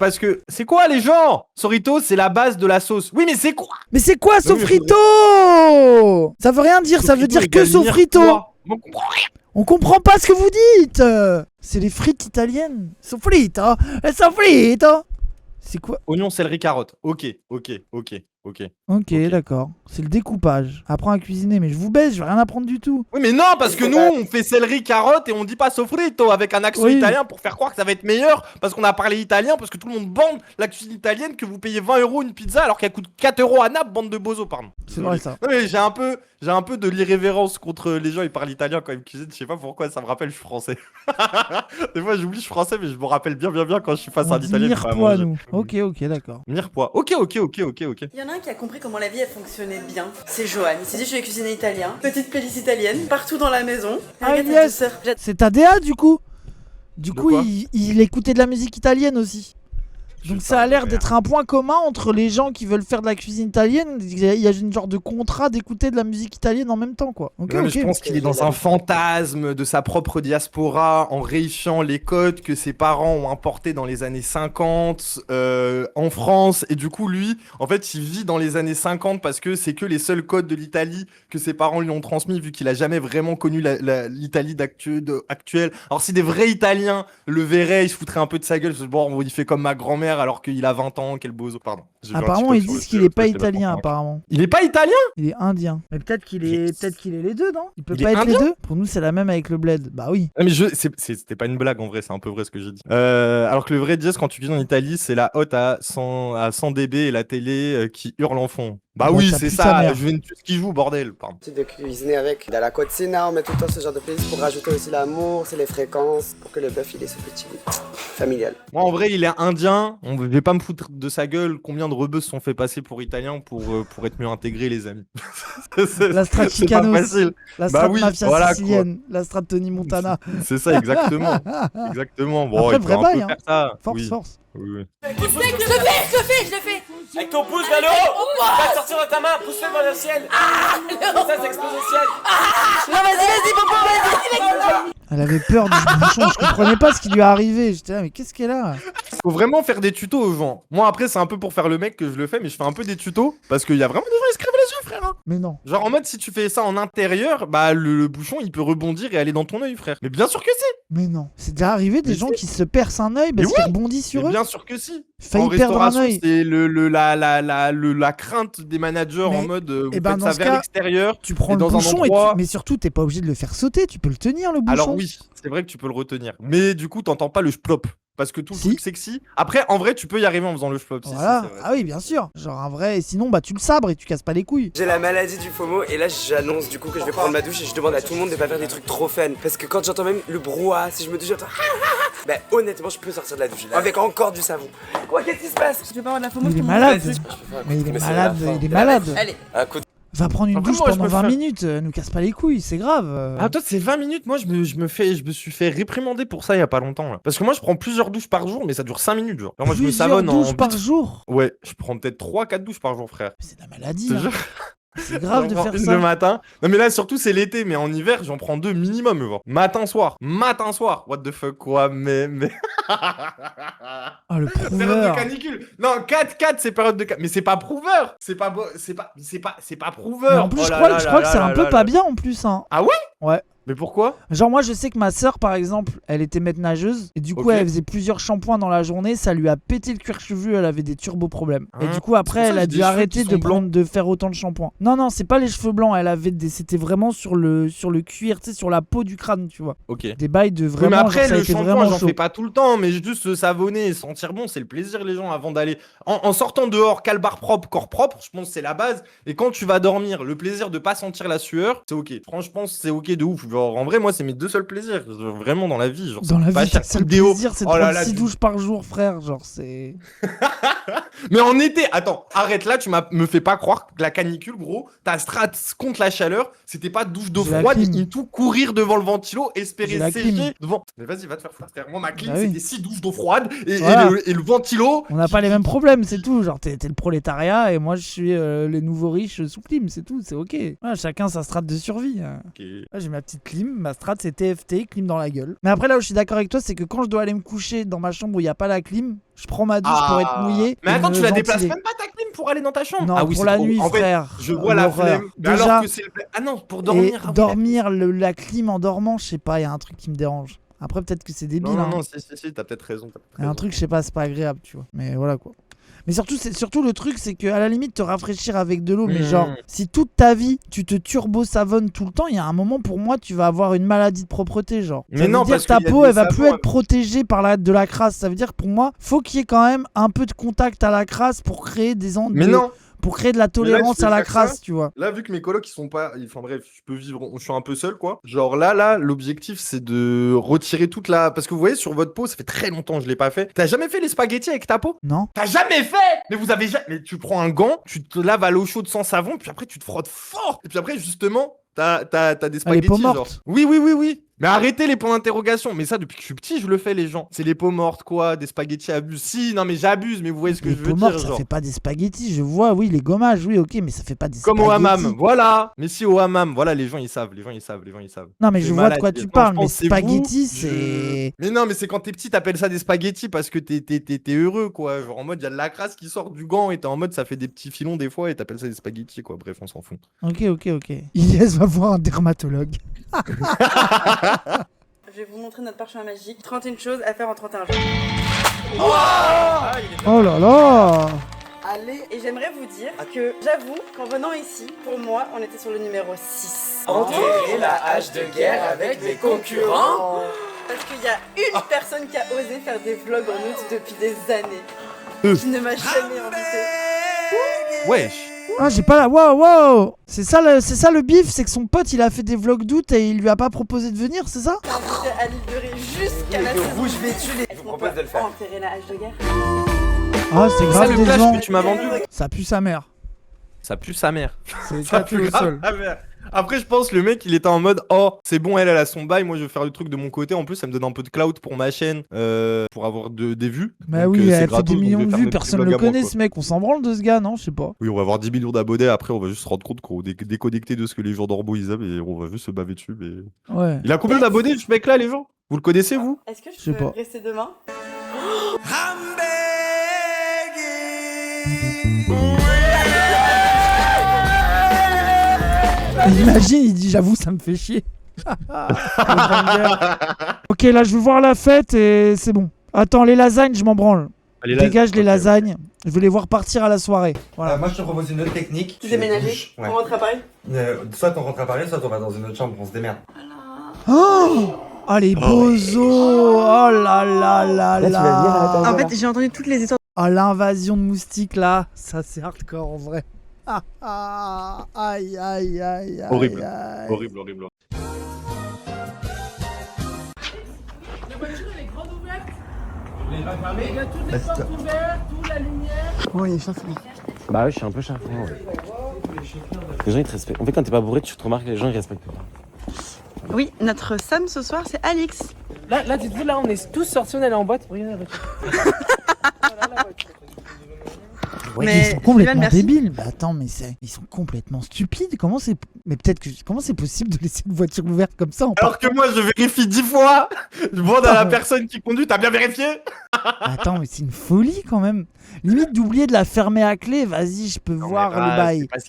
c'est quoi les gens? Sofrito, c'est la base de la sauce. Oui, mais c'est quoi? Mais c'est quoi Oui, mais sofrito? Ça veut rien dire, ça veut Sofrito dire que égale sofrito. mirepoix. On comprend rien. On comprend pas ce que vous dites. C'est les frites italiennes. Sofrito, sofrito. C'est quoi? Oignon, céleri, carotte. Ok. Ok, d'accord. C'est le découpage. Apprends à cuisiner, mais je vous baisse, je vais rien apprendre du tout. Oui, mais non, parce que nous, on fait céleri, carotte et on dit pas sofrito avec un accent Oui. italien pour faire croire que ça va être meilleur parce qu'on a parlé italien, parce que tout le monde bande la cuisine italienne que vous payez 20 € une pizza alors qu'elle coûte 4 € à Naples, bande de bozos, pardon. C'est vrai ça. Non, mais j'ai un peu de l'irrévérence contre les gens, ils parlent italien quand ils cuisinent, je sais pas pourquoi, ça me rappelle, je suis français. Des fois, j'oublie, je suis français, mais je me rappelle bien quand je suis face à On un dit italien. qui va mirepoix, manger. nous. Ok, d'accord. Mirepoix. Ok. Il y en a un qui a compris comment la vie elle fonctionnait bien. C'est Johan. Il s'est dit je vais cuisiner italien. Petite playlist italienne partout dans la maison. Ah Regarde cette yes. douceur. C'est Tadea du coup. Du De coup, quoi il écoutait de la musique italienne aussi. Donc ça a l'air d'être un point commun entre les gens qui veulent faire de la cuisine italienne. Il y a une genre de contrat d'écouter de la musique italienne en même temps, quoi. Ok, Ouais, mais ok. je pense qu'il est dans un fantasme de sa propre diaspora en réifiant les codes que ses parents ont importés dans les années 50 en France. Et du coup, lui, en fait, il vit dans les années 50 parce que c'est que les seuls codes de l'Italie que ses parents lui ont transmis vu qu'il a jamais vraiment connu l'Italie actuelle. Alors si des vrais Italiens le verraient, ils se foutraient un peu de sa gueule. Bon, il fait comme ma grand-mère alors qu'il a 20 ans, quel bozo. Pardon. J'ai fait un Apparemment, petit ils peu sur disent le qu'il sujet, est pas parce que j'étais italien, convaincu. apparemment. Il est pas italien? Il est indien. Mais peut-être qu'il est les deux, non? Il peut Il pas est être indien les deux? Pour nous, c'est la même avec le bled. Bah oui. Ah, mais c'était pas une blague en vrai, c'est un peu vrai ce que j'ai dit. Alors que le vrai jazz quand tu cuisines en Italie, c'est la hotte à 100 dB et la télé qui hurle en fond. Bah Bah, oui, ça c'est pue sa ça, mère. Juventus qui joue, bordel. Pardon. De cuisiner avec de la cocina, on met tout le temps ce genre de playlist pour rajouter aussi l'amour, c'est les fréquences, pour que le bœuf il ait ce petit goût familial. Moi en vrai, il est indien, je vais pas me foutre de sa gueule combien de rebeux se sont fait passer pour italien pour être mieux intégrés les amis. La strat C'est pas Chicanos. facile. La Bah strat oui, mafia voilà, quoi. sicilienne. La strat Tony Montana. C'est ça exactement. Exactement. Bon, Après, il faut vrai un bail, peu hein. faire ça. Force, Oui. force. Oui. Je le fais. Avec ton pouce vers le haut. Va sortir dans ta main, pousse-le vers le ciel. Comme ça, ça explose au ciel. Non, vas-y, Popo, vas-y. Elle avait peur du bouchon. Je comprenais pas ce qui lui est arrivé. J'étais là, mais qu'est-ce qu'elle a? Faut vraiment faire des tutos aux gens. Moi après c'est un peu pour faire le mec que je le fais, mais je fais un peu des tutos parce qu'il y a vraiment des gens qui se crèvent les yeux, frère. Hein. Mais non. Genre en mode si tu fais ça en intérieur, bah le bouchon il peut rebondir et aller dans ton œil, frère. Mais bien sûr que si. Mais non. C'est déjà arrivé des Mais gens si. qui se percent un œil parce Mais qu'ils oui. rebondissent sur Mais eux. bien sûr que si. Failli En perdre un restauration, œil. c'est la crainte des managers en Mais- mode vous eh ben, faites dans ça ce vers cas, l'extérieur. Tu prends et le dans un bouchon endroit- mais surtout t'es pas obligé de le faire sauter. Tu peux le tenir le bouchon. Alors oui, c'est vrai que tu peux le retenir. Mais du coup t'entends pas le splop. Parce que tout le Si. truc sexy. Après, en vrai, tu peux y arriver en faisant le flop. Voilà. Si, c'est vrai. Ah oui, bien sûr. Genre un vrai. Sinon, bah tu le sabres et tu casses pas les couilles. J'ai la maladie du FOMO et là j'annonce du coup que je vais prendre ma douche et je demande à tout le monde de pas faire des trucs trop fun. Parce que quand j'entends même le brouhaha, si je me douche, j'entends bah honnêtement je peux sortir de la douche avec encore du savon. Quoi, qu'est-ce qui se passe? Je vais pas avoir de la FOMO. Il est je te malade. montre. Mais il est Mais c'est malade. la fin. Il est malade. Allez. Un coup de... Va prendre une Après, douche moi, je pendant me 20 fais- minutes, nous casse pas les couilles, c'est grave. Ah toi c'est 20 minutes, moi je me suis fait réprimander pour ça il y a pas longtemps là. Parce que moi je prends plusieurs douches par jour mais ça dure 5 minutes genre. Alors, moi je me Plusieurs savonne en douches par vite- jour. Ouais, je prends peut-être 3-4 douches par jour frère. C'est de la maladie. Je te hein. jure. C'est grave de J'en prends faire une ça. le matin. Non mais là surtout c'est l'été mais en hiver j'en prends 2 minimum genre. Matin soir. What the fuck quoi mais Oh le période de prouveur. canicule. Non 4 c'est période de canicule. Mais c'est pas prouveur. C'est pas Mais prouveur. en plus, Oh je là crois, là je là crois que là c'est là un là peu là. pas bien en plus. Hein. Ah ouais? Ouais. Mais pourquoi? Genre moi je sais que ma sœur par exemple, elle était maître nageuse et du coup Ok. elle faisait plusieurs shampoings dans la journée, ça lui a pété le cuir chevelu, elle avait des turbo problèmes. Et Hein, du coup après c'est pour ça elle que a j'ai dû des cheveux arrêter qui de sont blancs. prendre de faire autant de shampoings. Non c'est pas les cheveux blancs, elle avait c'était vraiment sur le cuir, tu sais sur la peau du crâne, tu vois. Ok. Des bails de Oui, vraiment mais après, genre, ça a le été shampoing, vraiment j'en chaud. fais pas tout le temps, mais juste se savonner et sentir bon, c'est le plaisir, les gens, avant d'aller. En sortant dehors, calbar propre, corps propre, je pense que c'est la base. Et quand tu vas dormir, le plaisir de pas sentir la sueur, c'est ok. Franchement, c'est ok de ouf. Genre, en vrai, moi, c'est mes 2 seuls plaisirs. Genre, vraiment, dans la vie. Genre, Dans la pas vie, cher, c'est coup le de déo. plaisir, c'est de Oh là prendre là, 6 tu- douches par jour, frère. Genre, c'est. Mais en été, attends, arrête là, me fais pas croire que la canicule, gros, ta strat contre la chaleur, c'était pas douche d'eau J'ai la froide, clim. et tout courir devant le ventilo, J'ai espérer la sécher clim. devant. Mais vas-y, va te faire foutre, frère. Moi, ma clim, Bah oui. c'était 6 douches d'eau froide, et Voilà. et le ventilo. On n'a pas les mêmes problèmes, c'est tout. Genre, t'es le prolétariat et moi je suis les nouveaux riches sous clim, c'est tout, c'est ok. Ouais, chacun sa strate de survie. Hein. Ok. Là, j'ai ma petite clim, ma strat c'est TFT, clim dans la gueule. Mais après, là où je suis d'accord avec toi, c'est que quand je dois aller me coucher dans ma chambre où il n'y a pas la clim, je prends ma douche pour être mouillé. Mais et attends, me tu la déplaces ventiler. même pas ta clim pour aller dans ta chambre? Non, Ah oui, pour c'est la trop- nuit, en fait, frère. je vois la l'horreur. flemme. Mais Déjà, alors que c'est le. Ah non, pour dormir. et ah oui, dormir la clim en dormant, je sais pas, il y a un truc qui me dérange. Après, peut-être que c'est débile. Non, hein. non, si, t'as peut-être raison. Il y a un truc, je sais pas, c'est pas agréable, tu vois. Mais voilà quoi. Mais surtout le truc, c'est que à la limite te rafraîchir avec de l'eau, mais genre si toute ta vie tu te turbo savonnes tout le temps, il y a un moment pour moi tu vas avoir une maladie de propreté, genre. Mais Ça veut non, dire parce que ta qu'il y a peau des elle va plus savons, être protégée par de la crasse. Ça veut dire que pour moi, faut qu'il y ait quand même un peu de contact à la crasse pour créer Mais non. pour créer de la tolérance à la crasse, tu vois. Là, vu que mes colocs ils sont pas. Enfin bref, je peux vivre. Je suis un peu seul quoi. Genre là, l'objectif c'est de retirer toute la. Parce que vous voyez, sur votre peau, ça fait très longtemps que je l'ai pas fait. T'as jamais fait les spaghettis avec ta peau? Non. T'as jamais fait? Mais vous avez jamais. Mais tu prends un gant, tu te laves à l'eau chaude sans savon, puis après tu te frottes fort. Et puis après, justement, t'as des spaghettis. peaux genre. mortes. Oui. Mais arrêtez les points d'interrogation. Mais ça, depuis que je suis petit, je le fais, les gens. C'est les peaux mortes, quoi. Des spaghettis abusent. Si, non, mais j'abuse, mais vous voyez ce que Les je veux peaux dire. mortes, ça genre. fait pas des spaghettis, je vois, oui, les gommages, oui, ok, mais ça fait pas des Comme spaghettis. au hammam, voilà. Mais si au hammam, voilà, les gens ils savent. Non, mais C'est je vois de quoi malade. tu parles, mais Franchement, c'est spaghettis, vous, c'est. Mais non, mais c'est quand t'es petit, t'appelles ça des spaghettis parce que t'es heureux, quoi. Genre en mode, il y a de la crasse qui sort du gant et t'es en mode, ça fait des petits filons des fois et t'appelles ça des spaghettis, quoi. Bref, on s'en fout. Ok. Ilyes va voir un dermatologue. Je vais vous montrer notre parchemin magique. 31 choses à faire en 31 jours. Oh là là. Allez, et j'aimerais vous dire que j'avoue qu'en venant ici, pour moi, on était sur le numéro 6. Enterrer la hache de guerre avec des concurrents. Parce qu'il y a une personne qui a osé faire des vlogs en août depuis des années. Qui ne m'a jamais invité. Wesh. Ah, j'ai pas la. Wow. C'est ça le bif, c'est que son pote il a fait des vlogs d'août et il lui a pas proposé de venir, c'est ça? Invité à l'île de Ré jusqu'à la saison. Rouge vêtu, Est-ce qu'on peut enterrer la hache de guerre? Ah, c'est Ça, grave le des flash gens. que tu m'as vendu. Ça pue sa mère. Ça pue sa mère. C'est Ça éclaté pue au grave sol. sa mère. Après, je pense le mec il était en mode oh, c'est bon, elle a son bail, moi je vais faire le truc de mon côté. En plus, ça me donne un peu de clout pour ma chaîne, pour avoir des vues. Bah Donc, oui, c'est elle fait gratos, des donc je millions vais de faire vues, mes petits personne vlogs le à moi, connaît quoi. ce mec, on s'en branle de ce gars, non? Je sais pas. Oui, on va avoir 10 millions d'abonnés, après on va juste se rendre compte qu'on est déconnecté de ce que les gens d'Orbo ils aiment et on va juste se baver dessus. Mais... Ouais. Il a combien d'abonnés ce mec là, les gens? Vous le connaissez vous? Est-ce que Je sais je peux pas. rester demain? Imagine, il dit j'avoue, ça me fait chier. Le banger. Ok, là je veux voir la fête et c'est bon. Attends, les lasagnes, je m'en branle. Dégage les lasagnes. Je veux les voir partir à la soirée. Voilà. Moi je te propose une autre technique. Tu déménages? Ouais. On rentre à Paris? Soit on rentre à Paris, soit on va dans une autre chambre, on se démerde. Oh les bozos. Oh là là là là. En fait, j'ai entendu toutes les histoires. Oh l'invasion de moustiques là, ça c'est hardcore en vrai. Aïe aïe aïe aïe. Horrible. aïe. Horrible. La voiture elle est grande ouverte. Il y a toutes les portes ouvertes, toute la lumière. Oh il est chafouin. Bah oui, je suis un peu chafouin, ouais. Les gens ils te respectent. En fait, quand t'es pas bourré, tu te remarques que les gens ils respectent pas. Oui, notre Sam ce soir, c'est Alix. Là, dites-vous, là, on est tous sortis, on est allé en boîte. Regardez la voiture. Ouais, Mais ils sont complètement Sylvain, merci. débiles. Bah attends, mais ils sont complètement stupides. Comment c'est possible de laisser une voiture ouverte comme ça en Alors que moi, je vérifie 10 fois. Je demande à la personne qui conduit, t'as bien vérifié? Attends, mais c'est une folie quand même. Limite d'oublier de la fermer à clé. Vas-y, je peux voir le bail. C'est parce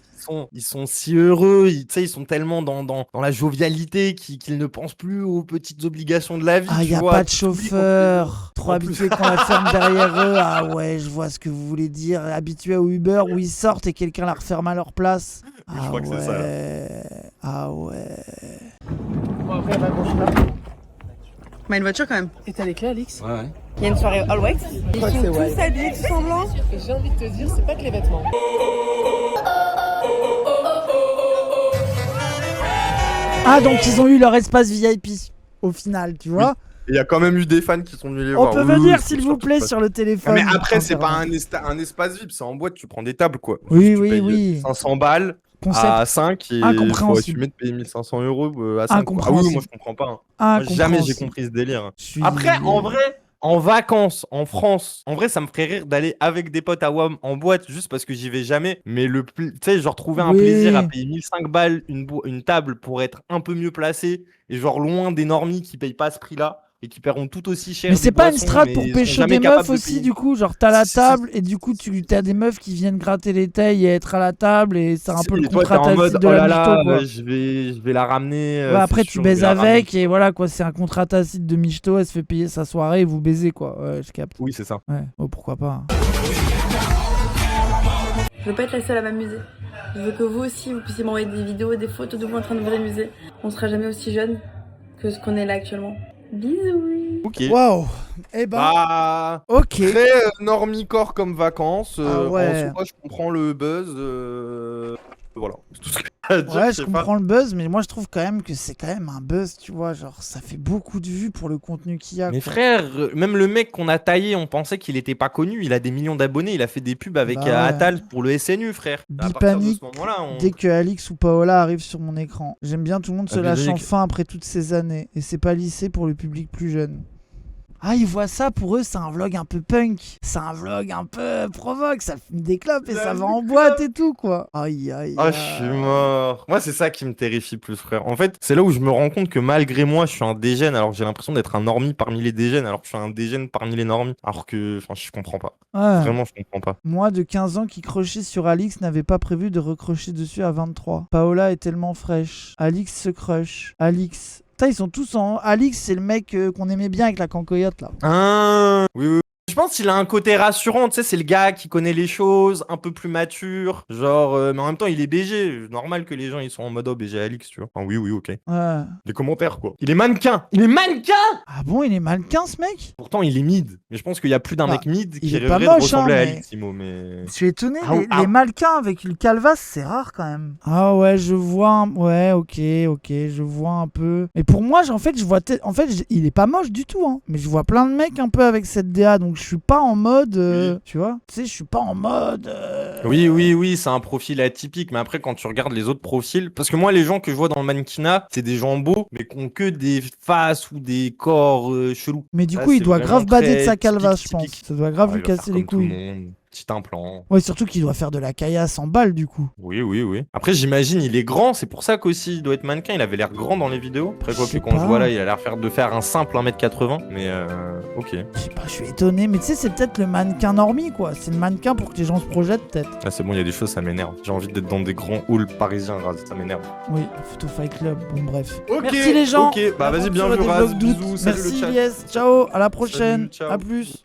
qu'ils sont si heureux, ils sont tellement dans la jovialité qu'ils ne pensent plus aux petites obligations de la vie. Ah, tu y a vois. pas de chauffeur. Trop habitués qu'on la ferme derrière eux. Ah ouais, je vois ce que vous voulez dire. Habitués au Uber où ils sortent et quelqu'un la referme à leur place. Je crois que c'est ça. Ah ouais. Bon, après, elle va accrocher là. Mais une voiture quand même. Et t'as les clés, Alix? Ouais. Il y a une soirée all white. Ils crois que c'est sont white. tous habillés, tous en blanc. Et j'ai envie de te dire, c'est pas que les vêtements. Ah, donc ils ont eu leur espace VIP au final, tu vois. Il y a quand même eu des fans qui sont venus les On voir. peut Oui, venir oui, s'il c'est vous sûr, plaît tout sur le téléphone. Mais après, c'est pas Internet. un espace VIP, c'est en boîte, tu prends des tables quoi. Oui, Tu oui, payes oui. 500 balles Concept à 5 et il faut incompréhensible. assumer de payer 1500 € à 5. Ah oui, Incompréhensible. moi je comprends pas. Moi, jamais j'ai compris ce délire. Après, en vrai, en vacances, en France, en vrai, ça me ferait rire d'aller avec des potes à WAM en boîte juste parce que j'y vais jamais. Mais tu sais, genre trouver un Oui. plaisir à payer 1005 balles une table pour être un peu mieux placé et genre loin des normies qui payent pas ce prix-là et qui paieront tout aussi cher. Mais des c'est pas une boissons, strat mais pour sont pêcher jamais des capables meufs de aussi payer. du coup, genre t'as la Si, si, table et du coup t'as des meufs qui viennent gratter les tailles et être à la table et c'est un peu le Et toi, t'es contrat en mode, tacite de oh la là michto là, quoi. je vais la ramener. Ouais, après c'est tu sûr, baises je vais la avec ramener. et voilà quoi, c'est un contrat tacite de michto, elle se fait payer sa soirée et vous baisez quoi. Ouais, je capte. Oui, c'est ça. Ouais, oh pourquoi pas. Je veux pas être la seule à m'amuser. Je veux que vous aussi, vous puissiez m'envoyer des vidéos, des photos de vous en train de vous amuser. On sera jamais aussi jeune que ce qu'on est là actuellement. Bisous. Ok. Waouh. Eh ben. Bah, ok. Très normicore comme vacances. Ah ouais. En soi, je comprends le buzz. Voilà. C'est tout ce que j'ai à dire, Ouais, je je sais pas. comprends le buzz, mais moi je trouve quand même que c'est quand même un buzz, tu vois, genre ça fait beaucoup de vues pour le contenu qu'il y a. Mais quoi. frère, même le mec qu'on a taillé, on pensait qu'il était pas connu. Il a des millions d'abonnés. Il a fait des pubs avec Bah ouais. Attal pour le SNU, frère. À partir de Bipanique, ce moment-là, on... dès que Alix ou Paola arrivent sur mon écran. J'aime bien tout le monde se lâche Bipanique. enfin après toutes ces années. Et c'est pas lissé pour le public plus jeune. Ah, ils voient ça, pour eux, c'est un vlog un peu punk. C'est un vlog un peu provoque. Ça fume des clopes et ça va en boîte et tout, quoi. Aïe, aïe, Ah, je suis mort. Moi, c'est ça qui me terrifie plus, frère. En fait, c'est là où je me rends compte que malgré moi, je suis un dégène, alors que j'ai l'impression d'être un normie parmi les dégènes, alors que je suis un dégène parmi les normies. Alors que, enfin, je comprends pas. Ouais. Vraiment, je comprends pas. Moi, de 15 ans qui crochait sur Alix, n'avait pas prévu de recrocher dessus à 23. Paola est tellement fraîche. Alix se crush. Alix. Putain, ils sont tous en... Alix, c'est le mec qu'on aimait bien avec la cancoyote, là. Ah, oui, oui. Je pense qu'il a un côté rassurant, tu sais, c'est le gars qui connaît les choses, un peu plus mature, genre, mais en même temps, il est BG. Normal que les gens, ils sont en mode, oh, BG Alix, tu vois. Enfin, oui, oui, ok. Ouais. Les commentaires, quoi. Il est mannequin. Il est mannequin. Ah bon, il est mannequin, ce mec? Pourtant, il est mid. Mais je pense qu'il y a plus d'un Bah, mec mid il qui est pas rêverait de moche, hein, ressembler à mais- Alix, Imo, mais... Je suis étonné, Ah, les mannequins avec une calvasse, c'est rare quand même. Ah ouais, je vois Ouais, ok, je vois un peu. Mais pour moi, en fait, je vois... En fait, il est pas moche du tout, hein. Mais je vois plein de mecs un peu avec cette DA, donc je suis pas en mode... Tu vois? Tu sais, je suis pas en mode... Oui, oui, oui, c'est un profil atypique, mais après, quand tu regardes les autres profils, parce que moi, les gens que je vois dans le mannequinat, c'est des gens beaux, mais qui ont que des faces ou des corps chelous. Mais du Là, coup, il c'est doit vraiment grave bader de très sa calvasse, je typique. pense. Ça doit grave Ouais, lui il va casser faire les comme tout le couilles. monde. Petit implant. Ouais, surtout qu'il doit faire de la caillasse en balle, du coup. Oui, oui, oui. Après, j'imagine, il est grand, c'est pour ça qu'aussi, il doit être mannequin. Il avait l'air grand dans les vidéos. Après, quoi Je sais que quand je pas. vois là, il a l'air de faire un simple 1m80, mais ok. Je sais pas, je suis étonné. Mais tu sais, c'est peut-être le mannequin normie, quoi. C'est le mannequin pour que les gens se projettent, peut-être. Ah, c'est bon, il y a des choses, ça m'énerve. J'ai envie d'être dans des grands halls parisiens, Raz, ça m'énerve. Oui, Photo Fight Club, bon bref. Ok, Merci les gens. ok. Bah, vas-y, L'aventure bien vu, des Raz. vlogs d'août. Bisous, salut le Merci chat. Lies, ciao, à la prochaine. Salut, ciao. À plus.